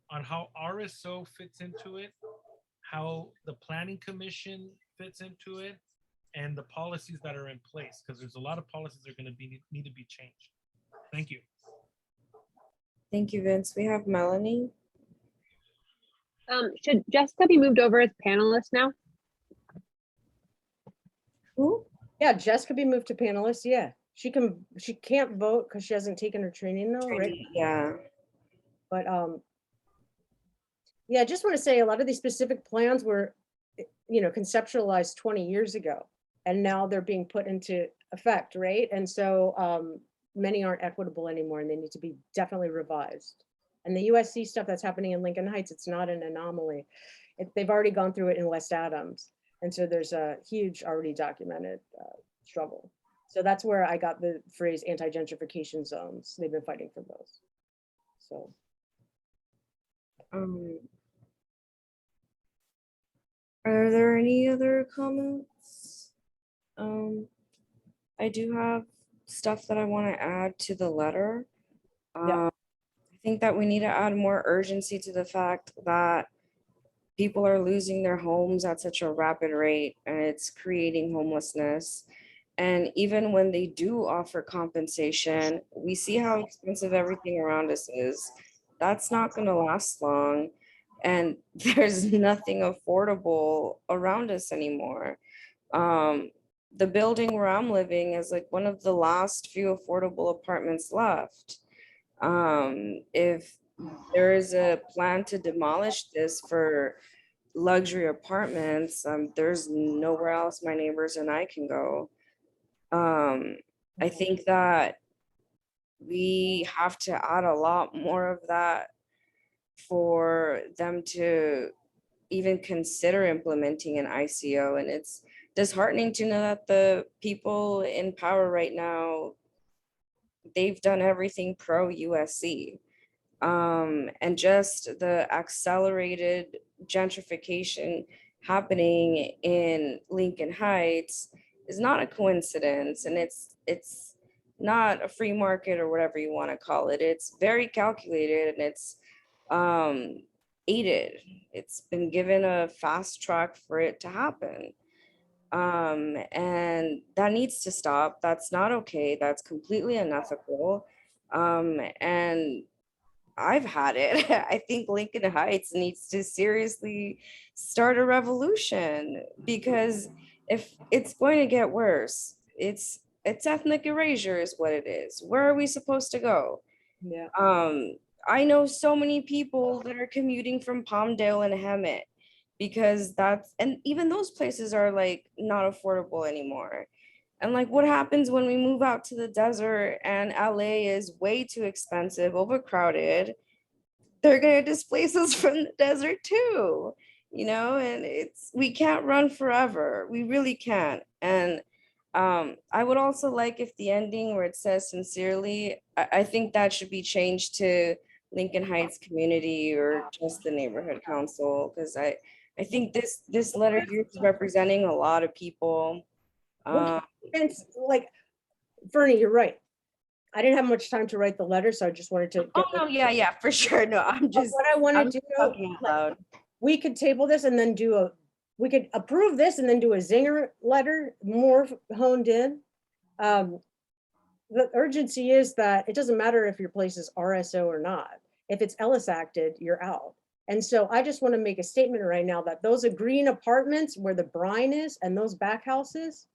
on how RSO fits into it, how the planning commission fits into it, and the policies that are in place, because there's a lot of policies that are going to need to be changed. Thank you. Thank you, Vince. We have Melanie. Should Jessica be moved over as panelist now? Who? Yeah, Jessica be moved to panelist. Yeah, she can't vote because she hasn't taken her training though, right? Yeah. But yeah, I just want to say a lot of these specific plans were, you know, conceptualized 20 years ago, and now they're being put into effect, right? And so many aren't equitable anymore, and they need to be definitely revised. And the USC stuff that's happening in Lincoln Heights, it's not an anomaly. They've already gone through it in West Adams. And so there's a huge already documented struggle. So that's where I got the phrase anti-gentrification zones. They've been fighting for those. So. Are there any other comments? I do have stuff that I want to add to the letter. I think that we need to add more urgency to the fact that people are losing their homes at such a rapid rate, and it's creating homelessness. And even when they do offer compensation, we see how expensive everything around us is. That's not going to last long. And there's nothing affordable around us anymore. The building where I'm living is like one of the last few affordable apartments left. If there is a plan to demolish this for luxury apartments, there's nowhere else my neighbors and I can go. I think that we have to add a lot more of that for them to even consider implementing an ICO. And it's disheartening to know that the people in power right now, they've done everything pro USC. And just the accelerated gentrification happening in Lincoln Heights is not a coincidence, and it's not a free market or whatever you want to call it. It's very calculated, and it's aided. It's been given a fast track for it to happen. And that needs to stop. That's not okay. That's completely unethical. And I've had it. I think Lincoln Heights needs to seriously start a revolution, because if it's going to get worse, it's ethnic erasure is what it is. Where are we supposed to go? Yeah. I know so many people that are commuting from Palmdale and Hemet, because and even those places are like not affordable anymore. And like, what happens when we move out to the desert and LA is way too expensive, overcrowded? They're going to displace us from the desert too, you know, and we can't run forever. We really can't. And I would also like if the ending where it says sincerely, I think that should be changed to Lincoln Heights community or just the neighborhood council, because I think this letter here is representing a lot of people. And like, Bernie, you're right. I didn't have much time to write the letter, so I just wanted to. Oh no, yeah, for sure. No, I'm just. What I want to do, we could table this and then we could approve this and then do a zinger letter, more honed in. the urgency is that it doesn't matter if your place is RSO or not. If it's Ellis acted, you're out. And so I just want to make a statement right now that those green apartments where the brine is and those back houses,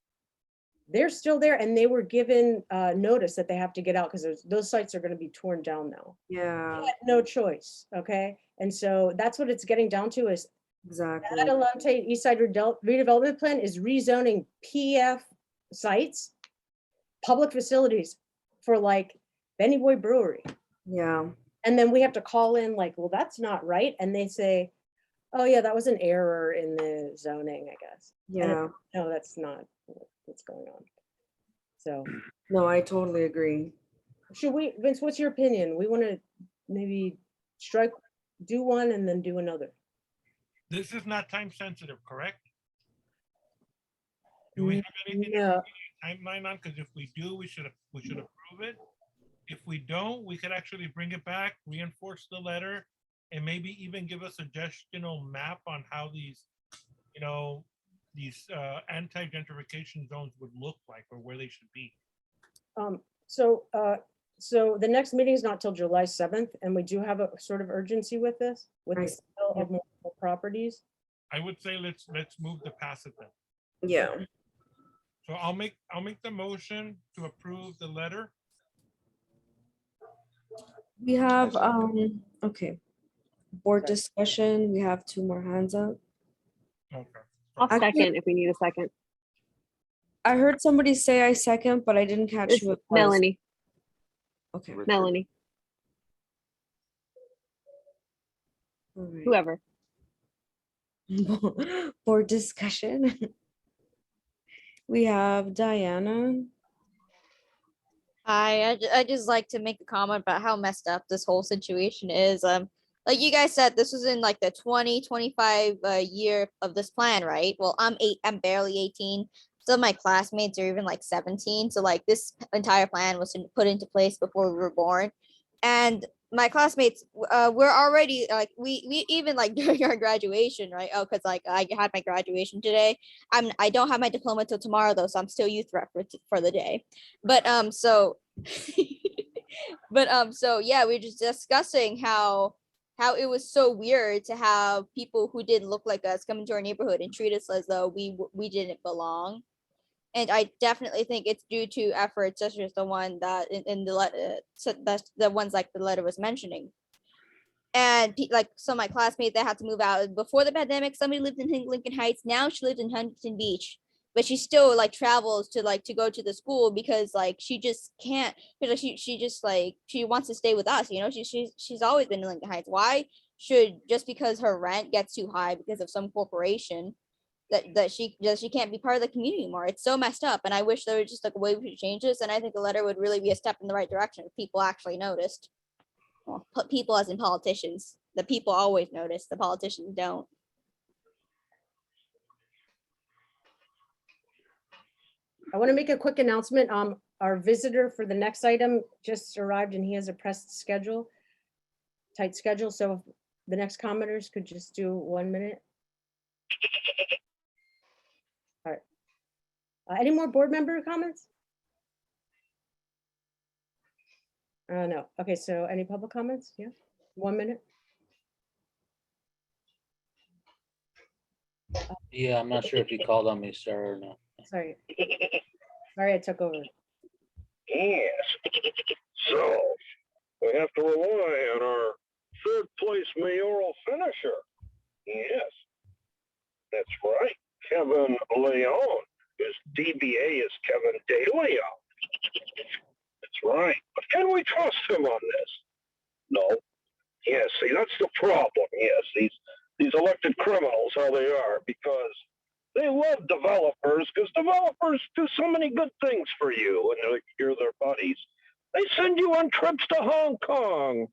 they're still there, and they were given notice that they have to get out because those sites are going to be torn down now. Yeah, They had no choice, okay? And so that's what it's getting down to is exactly. that Adelante Eastside Redevelopment Plan is rezoning PF sites, public facilities for like Benny Boy Brewery. Yeah. And then we have to call in like, well, that's not right. And they say, oh yeah, that was an error in the zoning, I guess. And Yeah. no, that's not what's going on. So. No, I totally agree. Should we, Vince, what's your opinion? We want to maybe do one and then do another. This is not time sensitive, correct? Do we have anything No. timeline on? Because if we do, we should approve it. If we don't, we could actually bring it back, reinforce the letter, and maybe even give a suggestional map on how these, you know, these anti-gentrification zones would look like or where they should be. So the next meeting is not till July 7th, and we do have a sort of urgency with this, with the sale of multiple properties. I would say let's move to pass it then. Yeah. So I'll make the motion to approve the letter. We have okay. Board discussion. We have 2 more hands up. Okay. I'll Actually- second if we need a second. I heard somebody say I second, but I didn't catch It's who it was. Melanie. Okay. Melanie. All right. Whoever. Board discussion. We have Diana. Hi, I just like to make a comment about how messed up this whole situation is. Like you guys said, this was in like the 2025 year of this plan, right? Well, I'm barely 18. Some of my classmates are even like 17. So like this entire plan was put into place before we were born. And my classmates, we're already like, we even like during our graduation, right? Oh, cause like I had my graduation today. I don't have my diploma till tomorrow though. So I'm still youth rep for the day. But, so yeah, we were just discussing how it was so weird to have people who didn't look like us come into our neighborhood and treat us as though we didn't belong. And I definitely think it's due to efforts such as the one that in the letter, so that's the ones like the letter was mentioning. And like some of my classmates that had to move out before the pandemic, somebody lived in Lincoln Heights. Now she lives in Huntington Beach, but she still like travels to go to the school because like she just can't, because she just like she wants to stay with us, you know. She's always been in Lincoln Heights. Why should, just because her rent gets too high because of some corporation, that she can't be part of the community anymore? It's so messed up, and I wish there was just like a way we could change this. And I think the letter would really be a step in the right direction if people actually noticed. Well, put people as in politicians. The people always notice. The politicians don't. I want to make a quick announcement. Our visitor for the next item just arrived and he has a pressed schedule, tight schedule. So if the next commenters could just do 1 minute. All right. Any more board member comments? No. Okay, so any public comments? Yeah, 1 minute. Yeah, I'm not sure if you called on me, sir, or not. Sorry. Sorry, I took over. Yes. So we have to rely on our 3rd place mayoral finisher. Yes, that's right. Kevin Leon. His DBA is Kevin De Leon. That's right. But can we trust him on this? No. Yes, see, that's the problem. Yes, these elected criminals, how they are, because they love developers, because developers do so many good things for you, and you're their buddies. They send you on trips to Hong Kong,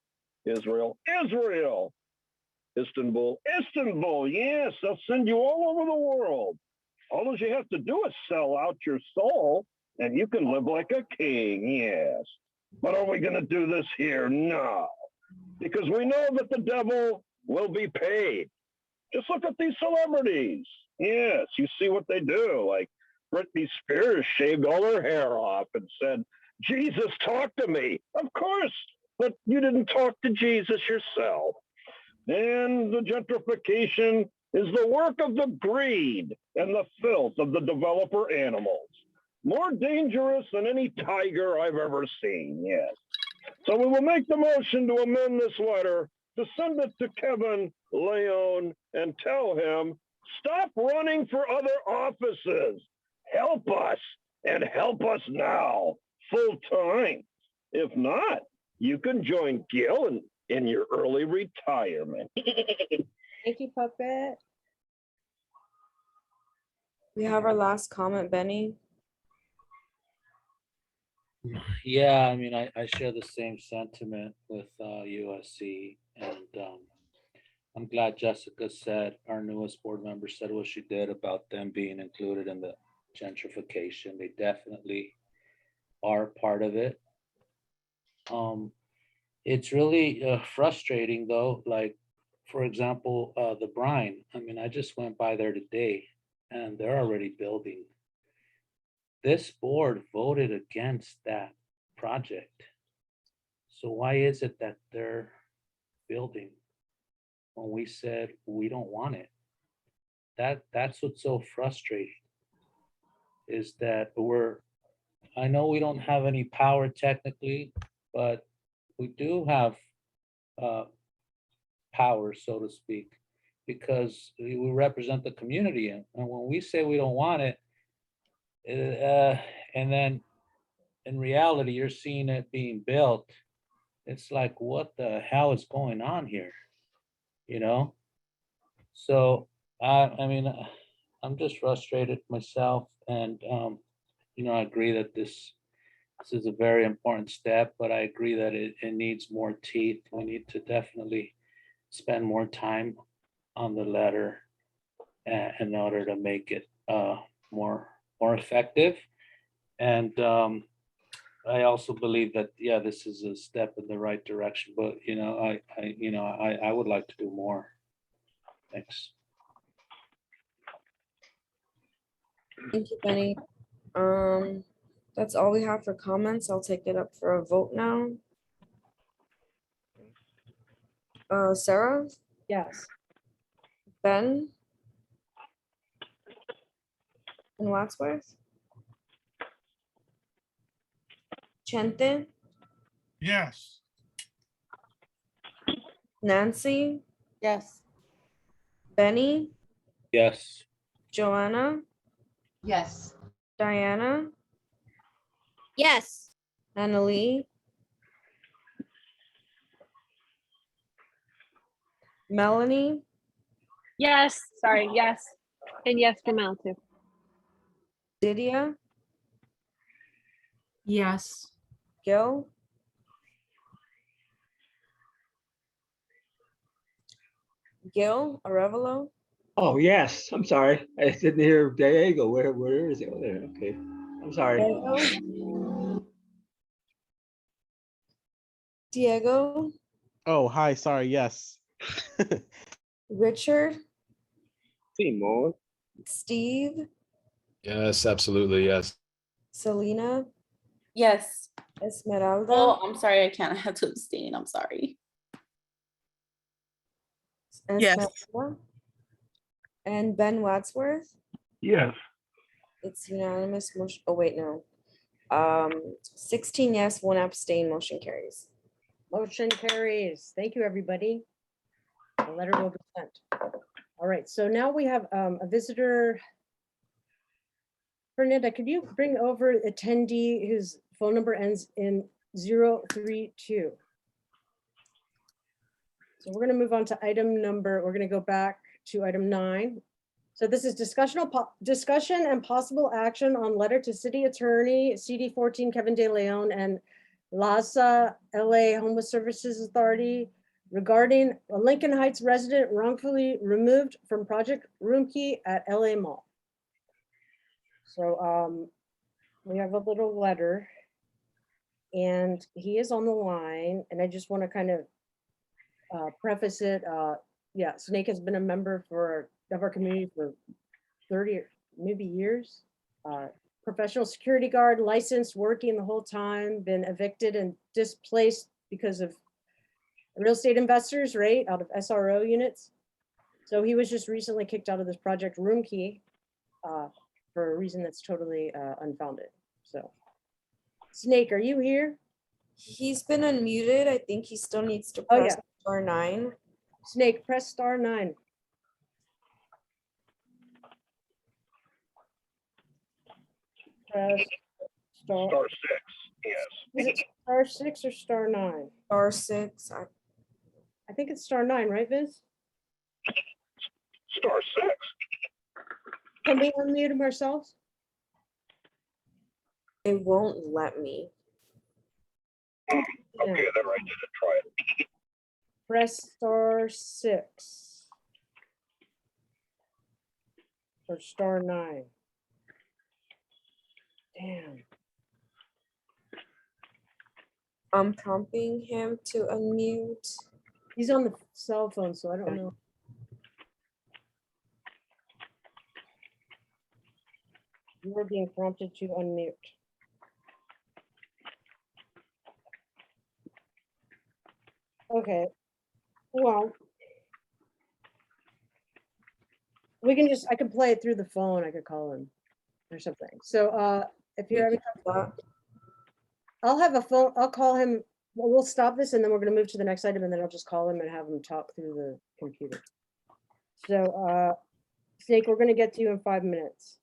Israel, Istanbul, yes, they'll send you all over the world. All you have to do is sell out your soul, and you can live like a king, yes. But are we going to do this here? No. Because we know that the devil will be paid. Just look at these celebrities. Yes, you see what they do. Like Britney Spears shaved all her hair off and said, Jesus talked to me. Of course, but you didn't talk to Jesus yourself. And the gentrification is the work of the greed and the filth of the developer animals. More dangerous than any tiger I've ever seen, yes. So we will make the motion to amend this letter to send it to Kevin Leon and tell him, stop running for other offices. Help us and help us now, full time. If not, you can join Gil in your early retirement. Thank you, Puppet. We have our last comment, Benny. Yeah, I mean, I share the same sentiment with USC, and I'm glad Jessica said, our newest board member said what she did about them being included in the gentrification. They definitely are part of it. It's really frustrating though, like, for example, the brine. I mean, I just went by there today and they're already building. This board voted against that project. So why is it that they're building when we said we don't want it? That's what's so frustrating, is that I know we don't have any power technically, but we do have power, so to speak, because we represent the community. And when we say we don't want it, and then in reality, you're seeing it being built, it's like, what the hell is going on here? You know? So, I mean, I'm just frustrated myself. And, you know, I agree that this is a very important step, but I agree that it needs more teeth. We need to definitely spend more time on the letter in order to make it more effective. And I also believe that, yeah, this is a step in the right direction, but you know, I would like to do more. Thanks. Thank you, Benny. That's all we have for comments. I'll take it up for a vote now. Sarah? Yes. Ben? And Wadsworth? Chente? Yes. Nancy? Yes. Benny? Yes. Joanna? Yes. Diana? Yes. Annalee? Melanie? Yes, sorry, yes. And yes for Mel too. Lydia? Yes. Gil? Gil Arevalo? Oh, yes, I'm sorry. I didn't hear Diego. Where is it? Oh, there, okay. I'm sorry. Diego? Oh, hi, sorry, yes. Richard? Simon? Steve? Yes, absolutely, yes. Selena? Yes. Esmeralda? Oh, I'm sorry, I can't. I have to abstain. I'm sorry. Yes. Esmeralda? And Ben Wadsworth? Yes. It's unanimous motion. Oh, wait, no. 16 yes, 1 abstain, motion carries. Motion carries. Thank you, everybody. The letter will be sent. All right, so now we have a visitor. Fernanda, could you bring over attendee whose phone number ends in 032? So we're going to move on to item number, we're going to go back to item 9. So this is discussion and possible action on letter to city attorney, CD14 Kevin De Leon and LAHSA LA Homeless Services Authority regarding a Lincoln Heights resident wrongfully removed from Project Roomkey at LA Mall. So we have a little letter and he is on the line, and I just want to kind of preface it. Yeah, Snake has been a member of our community for 30 maybe years. professional security guard, licensed, working the whole time, been evicted and displaced because of real estate investors, right, out of SRO units. So he was just recently kicked out of this Project Roomkey for a reason that's totally unfounded. So, Snake, are you here? He's been unmuted. I think he still needs to Oh, press yeah. *9. Snake, press *9. Press star. Star 6, yes. Is it *6 or *9? *6. I think it's *9, right, Viz? Star 6. Can we unmute him ourselves? It won't let me. Okay, then I didn't try it. Press *6 or *9. Damn. I'm prompting him to unmute. He's on the cell phone, so I don't know. You are being prompted to unmute. Okay. Well, we can just, I can play it through the phone. I could call him or something. So if you're having trouble, I'll have a phone, I'll call him. Well, we'll stop this and then we're going to move to the next item and then I'll just call him and have him talk through the computer. So Snake, we're going to get to you in 5 minutes.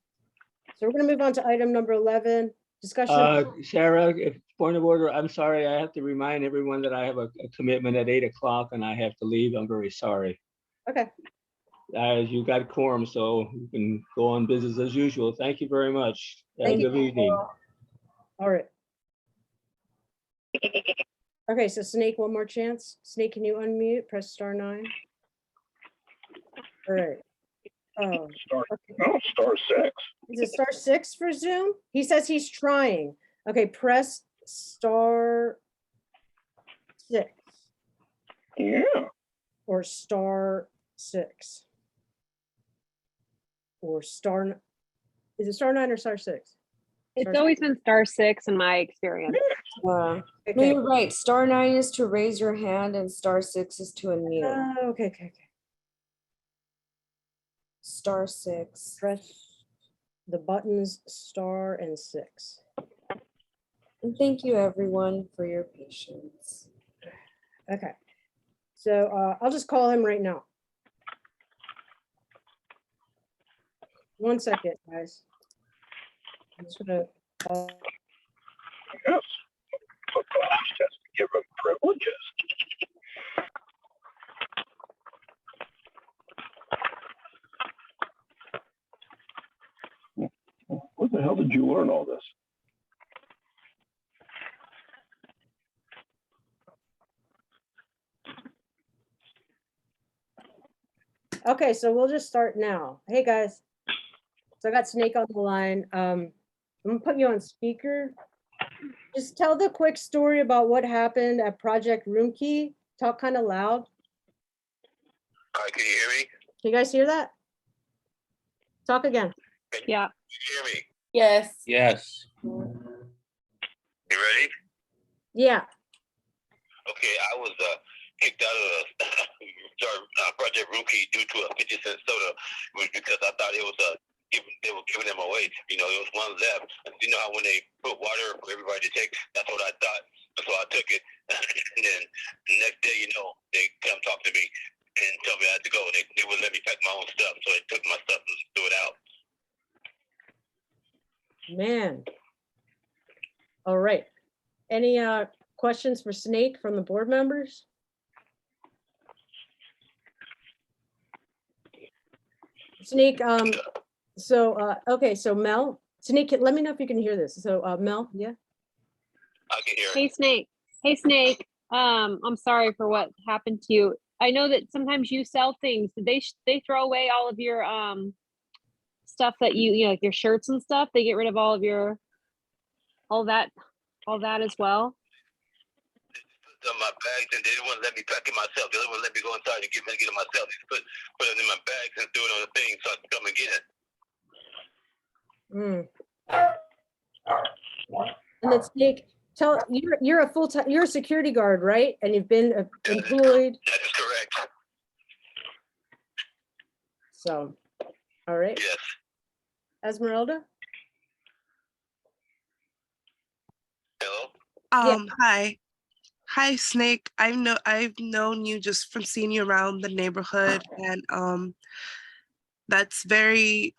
So we're going to move on to item number 11, discussion. Sarah, if point of order, I'm sorry, I have to remind everyone that I have a commitment at 8 o'clock and I have to leave. I'm very sorry. Okay. You got quorum, so you can go on business as usual. Thank you very much. Have a good evening. All right. Okay, so Snake, one more chance. Snake, can you unmute? Press *9. All right. Oh, Star 6. is it *6 for Zoom? He says he's trying. Okay, press *6. Yeah. Or *6. Or is it *9 or *6? It's always been *6 in my experience. No, you're right. *9 is to raise your hand and *6 is to unmute. Okay. *6. Press the buttons * and 6. And thank you everyone for your patience. Okay. So I'll just call him right now. 1 second, guys. I'm just gonna. Yes. Just give him privileges. Where the hell did you learn all this? Okay, so we'll just start now. Hey, guys. So I got Snake on the line. I'm gonna put you on speaker. Just tell the quick story about what happened at Project Roomkey. Talk kind of loud. Hi, can you hear me? Can you guys hear that? Talk again. Yeah. Can you hear me? Yes. Yes. You ready? Yeah. Okay, I was kicked out of Project Roomkey due to a 50-cent soda because I thought it was they were giving them away. You know, it was one left. You know how when they put water for everybody to take, that's what I thought. So I took it. And then the next day, you know, they come talk to me and tell me I had to go. They wouldn't let me pack my own stuff. So they took my stuff and threw it out. Man. All right. Any questions for Snake from the board members? Snake, okay, so Mel, Snake, let me know if you can hear this. So Mel, yeah? I can hear it. Hey, Snake. Hey, Snake. I'm sorry for what happened to you. I know that sometimes you sell things. Did they throw away all of your stuff that you know, like your shirts and stuff? They get rid of all of your all that as well? On my bags and they didn't want to let me pack it myself. They didn't want to let me go inside and get it myself. They put it in my bags and threw it on the thing so I could come and get it. then Snake, you're a full-time, you're a security guard, right? And you've been employed. That is correct. So, all right. Yes. Esmeralda? Hello? Hi, Snake. I've known you just from seeing you around the neighborhood, and that's really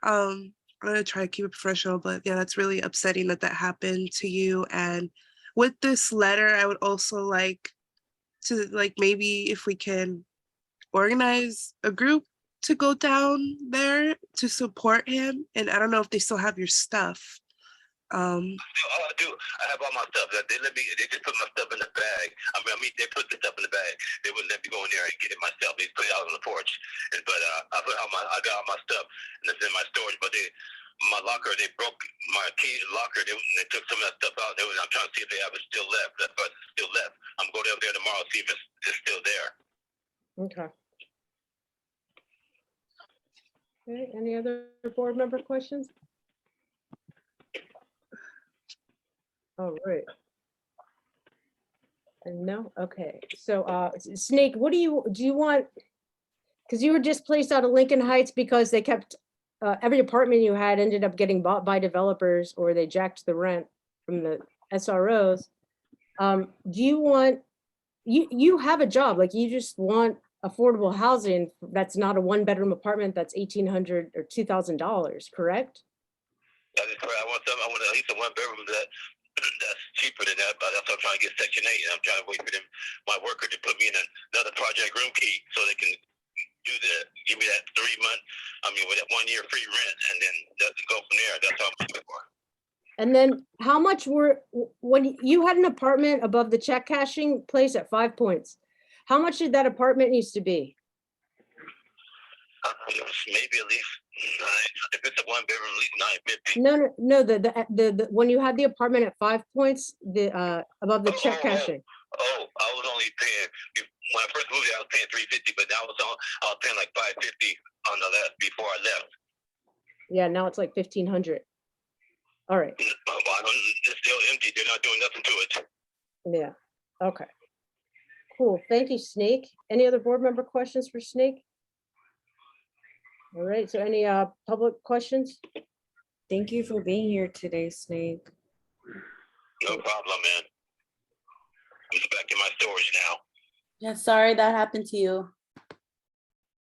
I'm gonna try to keep it professional, but yeah, that's really upsetting that happened to you. And with this letter, I would also like to maybe if we can organize a group to go down there to support him. And I don't know if they still have your stuff. Oh, I do. I have all my stuff. They just put my stuff in the bag. I mean, they put the stuff in the bag. They wouldn't let me go in there and get it myself. They put it out on the porch. But I got all my stuff and it's in my storage. But my locker, they broke my key locker. They took some of that stuff out. I'm trying to see if they have it still left. That part is still left. I'm going up there tomorrow to see if it's still there. Okay. Okay, any other board member questions? All right. And no, okay. So Snake, what do you want? Because you were displaced out of Lincoln Heights because they kept, every apartment you had ended up getting bought by developers or they jacked the rent from the SROs. Do you want, you have a job, like you just want affordable housing that's not a 1-bedroom apartment that's $1,800 or $2,000, correct? That is correct. I want at least a 1-bedroom that's cheaper than that, but that's why I'm trying to get Section 8, and I'm trying to wait for my worker to put me in another Project Roomkey so they can give me that 3-month, with that 1 year free rent, and then go from there. That's all I'm looking for. And then how much when you had an apartment above the check cashing place at 5 Points, how much did that apartment used to be? Maybe at least 9, if it's a 1-bedroom, at least 950. No, the when you had the apartment at 5 Points, above the check cashing. Oh, I was only paying, when I first moved here, I was paying $350, but now I was paying like $550 on the left before I left. Yeah, now it's like $1,500. All right. It's still empty. They're not doing nothing to it. Yeah. Okay. Cool. Thank you, Snake. Any other board member questions for Snake? All right. So any public questions? Thank you for being here today, Snake. No problem, man. I'm back in my storage now. Yeah, sorry that happened to you.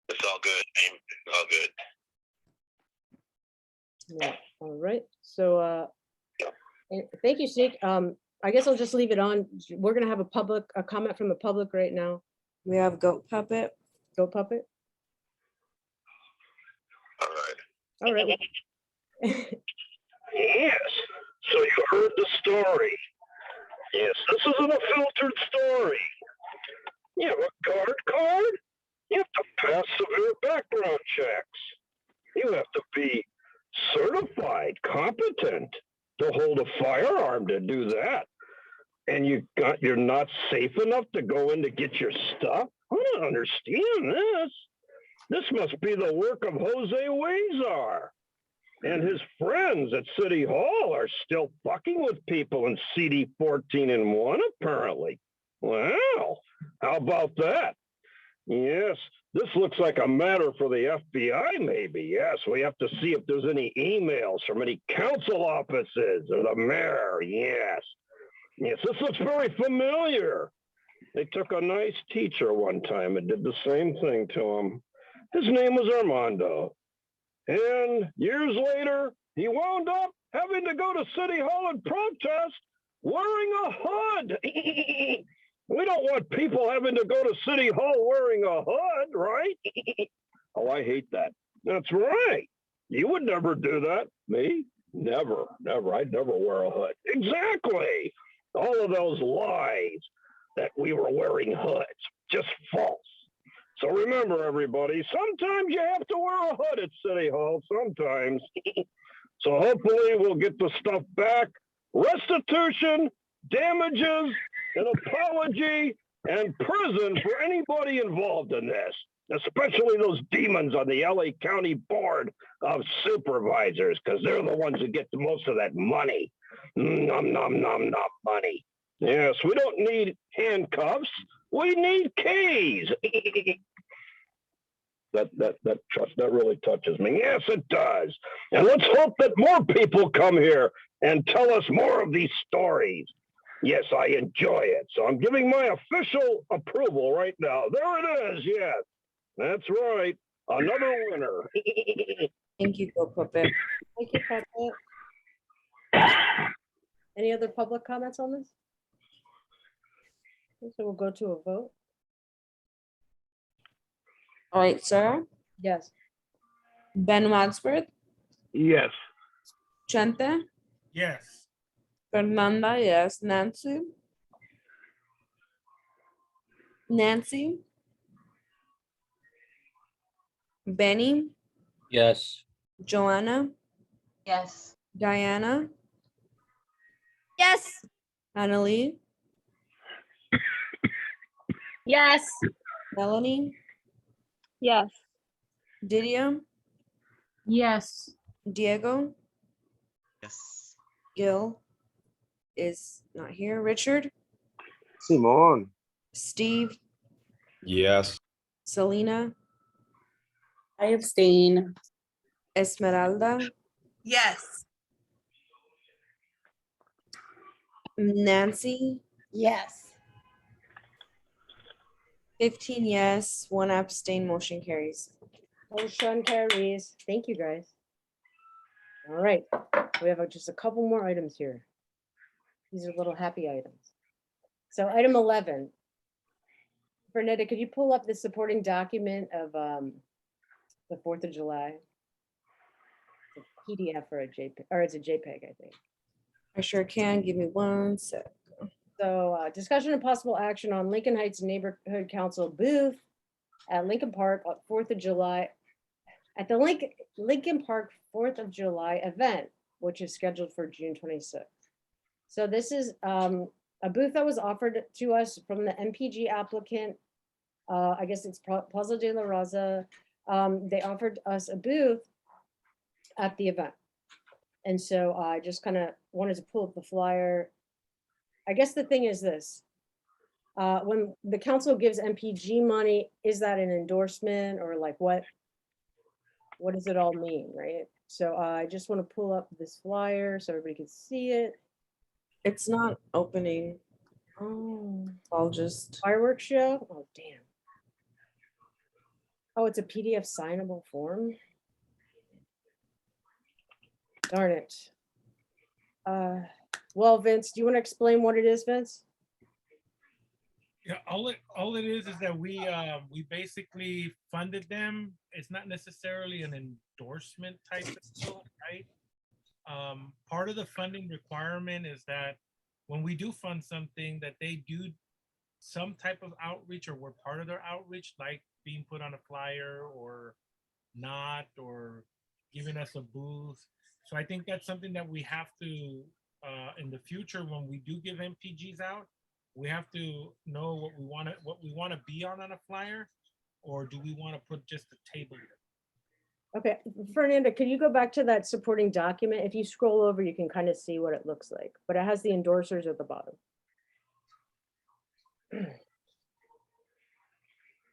It's all good. It's all good. Yeah. All right. So thank you, Snake. I guess I'll just leave it on. We're gonna have a comment from the public right now. We have Goat Puppet. Goat Puppet. All right. All right. Yes. So you heard the story. Yes, this isn't a filtered story. You have a guard card. You have to pass severe background checks. You have to be certified, competent to hold a firearm to do that. And you're not safe enough to go in to get your stuff? I don't understand this. This must be the work of Jose Huizar. And his friends at City Hall are still fucking with people in CD14 and 1, apparently. Wow, how about that? Yes, this looks like a matter for the FBI, maybe. Yes, we have to see if there's any emails from any council offices or the mayor. Yes. Yes, this looks very familiar. They took a nice teacher one time and did the same thing to him. His name was Armando. And years later, he wound up having to go to City Hall and protest wearing a hood. We don't want people having to go to City Hall wearing a hood, right? Oh, I hate that. That's right. You would never do that. Me? Never, never. I'd never wear a hood. Exactly. All of those lies that we were wearing hoods, just false. So remember, everybody, sometimes you have to wear a hood at City Hall, sometimes. So hopefully we'll get the stuff back. Restitution, damages, an apology, and prison for anybody involved in this. especially those demons on the LA County Board of Supervisors, because they're the ones who get the most of that money. Nom, nom, nom, nom, money. Yes, we don't need handcuffs. We need keys. That really touches me. Yes, it does. And let's hope that more people come here and tell us more of these stories. Yes, I enjoy it. So I'm giving my official approval right now. There it is. Yes, that's right. Another winner. Thank you, Go Puppet. Thank you, Puppet. Any other public comments on this? So we'll go to a vote. All right, Sarah, Yes. Ben Wadsworth, Yes. Chente, Yes. Fernanda, yes, Nancy, Benny, Yes. Joanna, Yes. Diana, Yes. Annalie, Yes. Melanie, Yes. Didia, Yes. Diego, Yes. Gil is not here, Richard, Simon. Steve, Yes. Selena, I abstain. Esmeralda, Yes. Nancy, Yes. 15 yes, 1 abstain, motion carries. Motion carries. Thank you, guys. All right, we have just a couple more items here. These are little happy items. So item 11. Bernetta, could you pull up the supporting document of the 4th of July? It's a PDF or a JPEG, or it's a JPEG, I think. I sure can. Give me 1 sec. So discussion and possible action on Lincoln Heights Neighborhood Council booth at Lincoln Park on 4th of July, at the Lincoln Park 4th of July event, which is scheduled for June 26th. So this is a booth that was offered to us from the MPG applicant. I guess it's Plaza de la Raza. They offered us a booth at the event. And so I just kind of wanted to pull up the flyer. I guess the thing is this, when the council gives MPG money, is that an endorsement or like what does it all mean, right? So I just want to pull up this flyer so everybody can see it. It's not opening. Oh, I'll just. Fireworks show? Oh, damn. Oh, it's a PDF signable form? Darn it. Well, Vince, do you want to explain what it is, Vince? Yeah, all it is that we basically funded them. It's not necessarily an endorsement type of deal, right? Part of the funding requirement is that when we do fund something, that they do some type of outreach, or we're part of their outreach, like being put on a flyer or not, or giving us a booth. So I think that's something that we have to, in the future, when we do give MPGs out, we have to know what we want to be on a flyer, or do we want to put just a table here? Okay, Fernanda, can you go back to that supporting document? If you scroll over, you can kind of see what it looks like, but it has the endorsers at the bottom. Can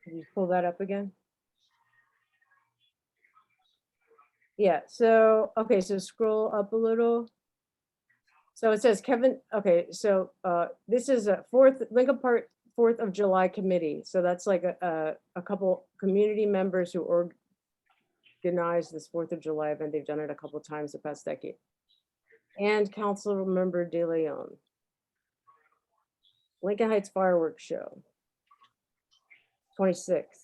you pull that up again? Yeah, so, okay, so scroll up a little. So it says Kevin, okay, so this is a Lincoln Park 4th of July committee. So that's like a couple community members who organized this 4th of July event. They've done it a couple of times the past decade. And Council Member De Leon. Lincoln Heights Fireworks Show. 26.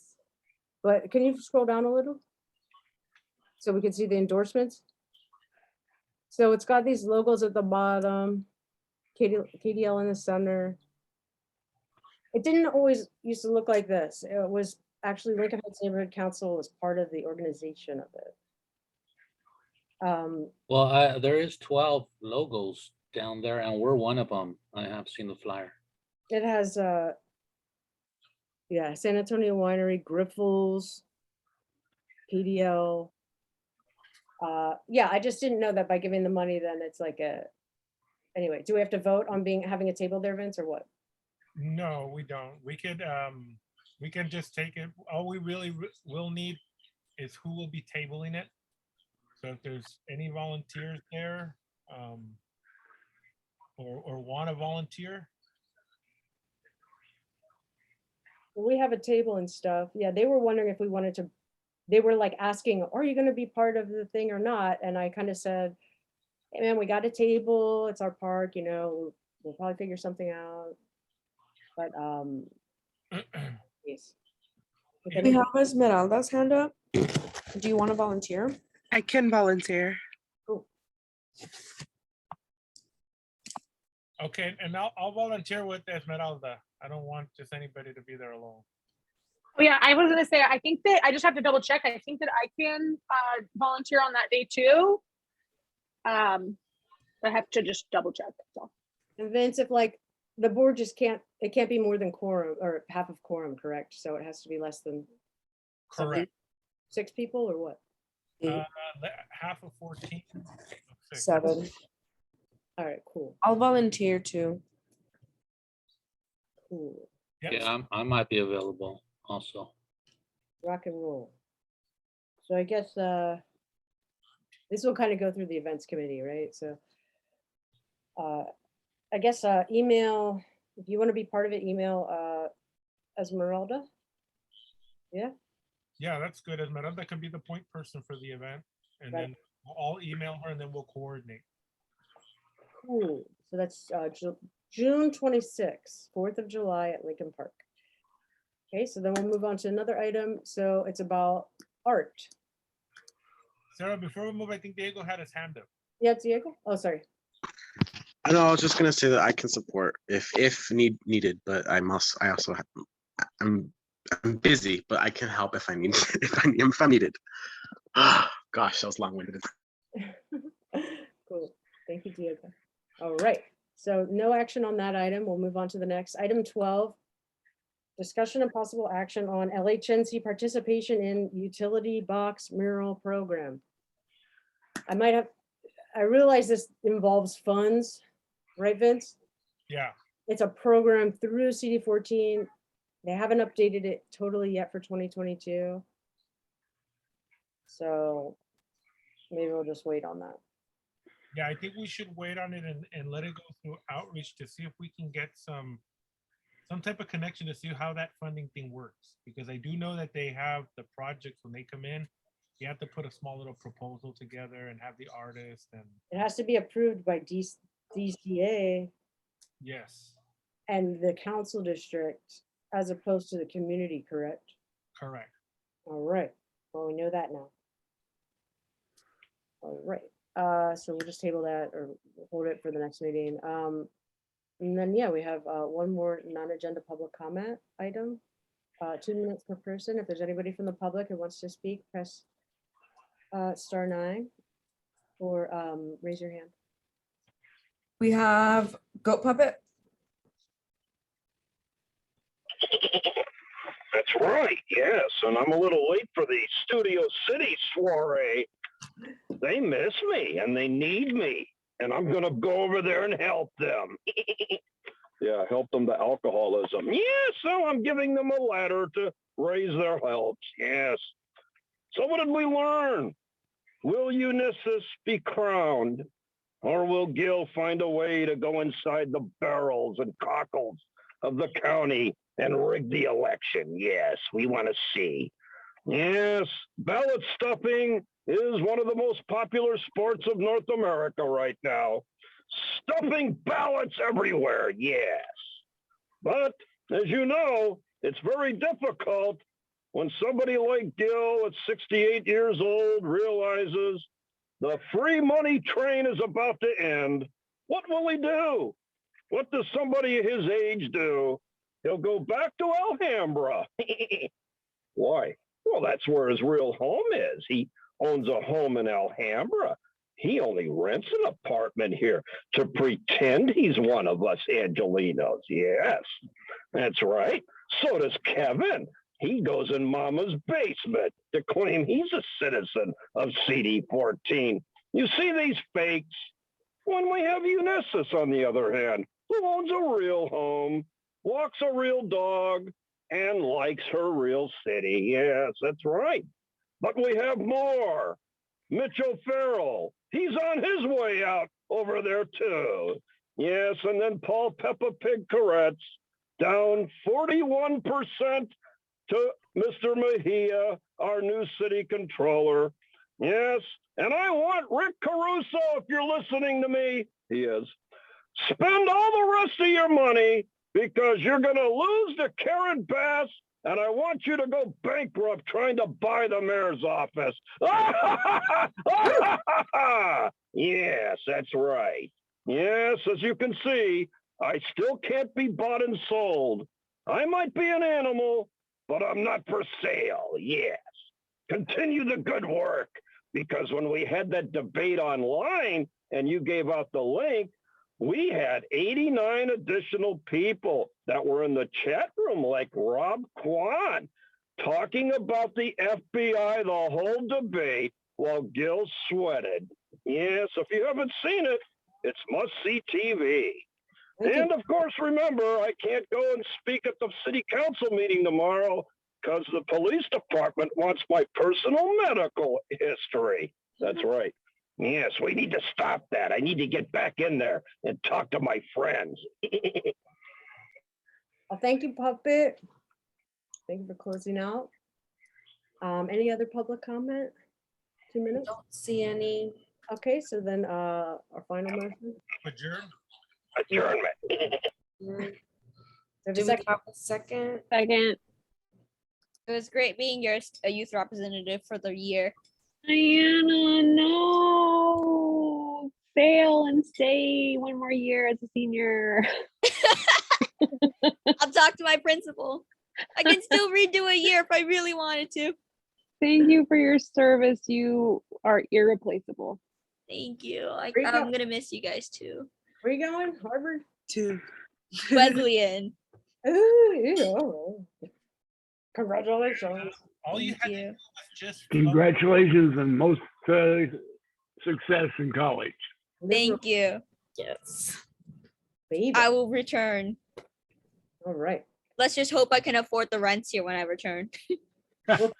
But can you scroll down a little? So we can see the endorsements. So it's got these logos at the bottom, KDL in the center. It didn't always used to look like this. It was actually Lincoln Heights Neighborhood Council was part of the organization of it. Well, there is 12 logos down there, and we're one of them. I have seen the flyer. It has Yeah, San Antonio Winery, Griffles, PDL. Yeah, I just didn't know that by giving the money, then it's like a, anyway, do we have to vote on having a table there, Vince, or what? No, we don't. We can just take it. All we really will need is who will be tabling it. So if there's any volunteers there, or want to volunteer. We have a table and stuff. Yeah, they were wondering if we wanted to, they were like asking, are you going to be part of the thing or not? And I kind of said, hey man, we got a table. It's our park, you know, we'll probably figure something out. But yes. We have Esmeralda's hand up. Do you want to volunteer? I can volunteer. Cool. Okay, and I'll volunteer with Esmeralda. I don't want just anybody to be there alone. Oh yeah, I was gonna say, I think that I just have to double check. I think that I can volunteer on that day too. I have to just double check. So. And Vince, if like the board just can't, it can't be more than quorum or half of quorum, correct? So it has to be less than Correct. 6 people or what? Half of 14. 7. All right, cool. I'll volunteer too. Cool. Yep. Yeah, I might be available also. Rock and roll. So I guess this will kind of go through the events committee, right? So I guess email, if you want to be part of it, email Esmeralda. Yeah. Yeah, that's good. Esmeralda can be the point person for the event, and then I'll email her, and then we'll coordinate. Cool. So that's June 26th, 4th of July at Lincoln Park. Okay, so then we'll move on to another item. So it's about art. Sarah, before we move, I think Diego had his hand up. Yeah, Diego? Oh, sorry. I know. I was just gonna say that I can support if needed, but I also have, I'm busy, but I can help if I need if I'm needed. Gosh, that was long-winded. Cool. Thank you, Diego. All right. So no action on that item. We'll move on to the next. Item 12, discussion and possible action on LHNC participation in Utility Box Mural Program. I realize this involves funds, right, Vince? Yeah. It's a program through CD14. They haven't updated it totally yet for 2022. So maybe we'll just wait on that. Yeah, I think we should wait on it and let it go through outreach to see if we can get some type of connection to see how that funding thing works. Because I do know that they have the projects when they come in, you have to put a small little proposal together and have the artist and. It has to be approved by DCA. Yes. And the council district as opposed to the community, correct? Correct. All right. Well, we know that now. All right. So we'll just table that or hold it for the next meeting. And then, yeah, we have one more non-agenda public comment item. 2 minutes per person. If there's anybody from the public who wants to speak, press *9 or raise your hand. We have Goat Puppet. That's right, yes, and I'm a little late for the Studio City soiree. They miss me and they need me, and I'm gonna go over there and help them. Yeah, help them to alcoholism. Yeah, so I'm giving them a ladder to raise their health. Yes. So what did we learn? Will Ulysses be crowned, or will Gil find a way to go inside the barrels and cockles of the county and rig the election? Yes, we want to see. Yes, ballot stuffing is one of the most popular sports of North America right now. Stuffing ballots everywhere, yes. But as you know, it's very difficult when somebody like Gil at 68 years old realizes the free money train is about to end. What will he do? What does somebody his age do? He'll go back to Alhambra. Why? Well, that's where his real home is. He owns a home in Alhambra. He only rents an apartment here to pretend he's one of us Angelinos. Yes, that's right. So does Kevin. He goes in Mama's basement to claim he's a citizen of CD14. You see these fakes? When we have Unisys, on the other hand, who owns a real home, walks a real dog, and likes her real city. Yes, that's right. But we have more. Mitch O'Farrell, he's on his way out over there too. Yes, and then Paul Peppa Pig Koretz, down 41% to Mr. Mejia, our new city controller. Yes, and I want Rick Caruso, if you're listening to me, he is, spend all the rest of your money because you're going to lose to Karen Bass, and I want you to go bankrupt trying to buy the mayor's office. Yes, that's right. Yes, as you can see, I still can't be bought and sold. I might be an animal, but I'm not for sale. Yes. Continue the good work, because when we had that debate online and you gave out the link, we had 89 additional people that were in the chat room, like Rob Kwan, talking about the FBI the whole debate while Gil sweated. Yes, if you haven't seen it, it's must-see TV. And of course, remember, I can't go and speak at the city council meeting tomorrow because the police department wants my personal medical history. That's right. Yes, we need to stop that. I need to get back in there and talk to my friends. Well, thank you, Puppet. Thank you for closing out. Any other public comment? 2 minutes? Don't see any. Okay, so then our final motion. Adjourn. Adjournment. Do we have a second? Second. It was great being your youth representative for the year. Diana, no. Fail and stay one more year as a senior. I'll talk to my principal. I can still redo a year if I really wanted to. Thank you for your service. You are irreplaceable. Thank you. Where you I'm go? gonna miss you guys too. Where you going? Harvard? Two. Wesleyan. Ooh, congratulations. All you Thank had to you. do was just Congratulations and most success in college. Thank you. Yes. Baby. I will return. All right. Let's just hope I can afford the rents here when I return. That's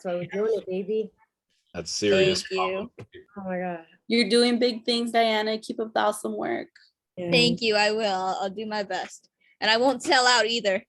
why we're doing it, baby. That's serious. Thank you. Oh my God. You're doing big things, Diana. Keep up the awesome work. Thank you. I will. I'll do my best. And I won't sell out either.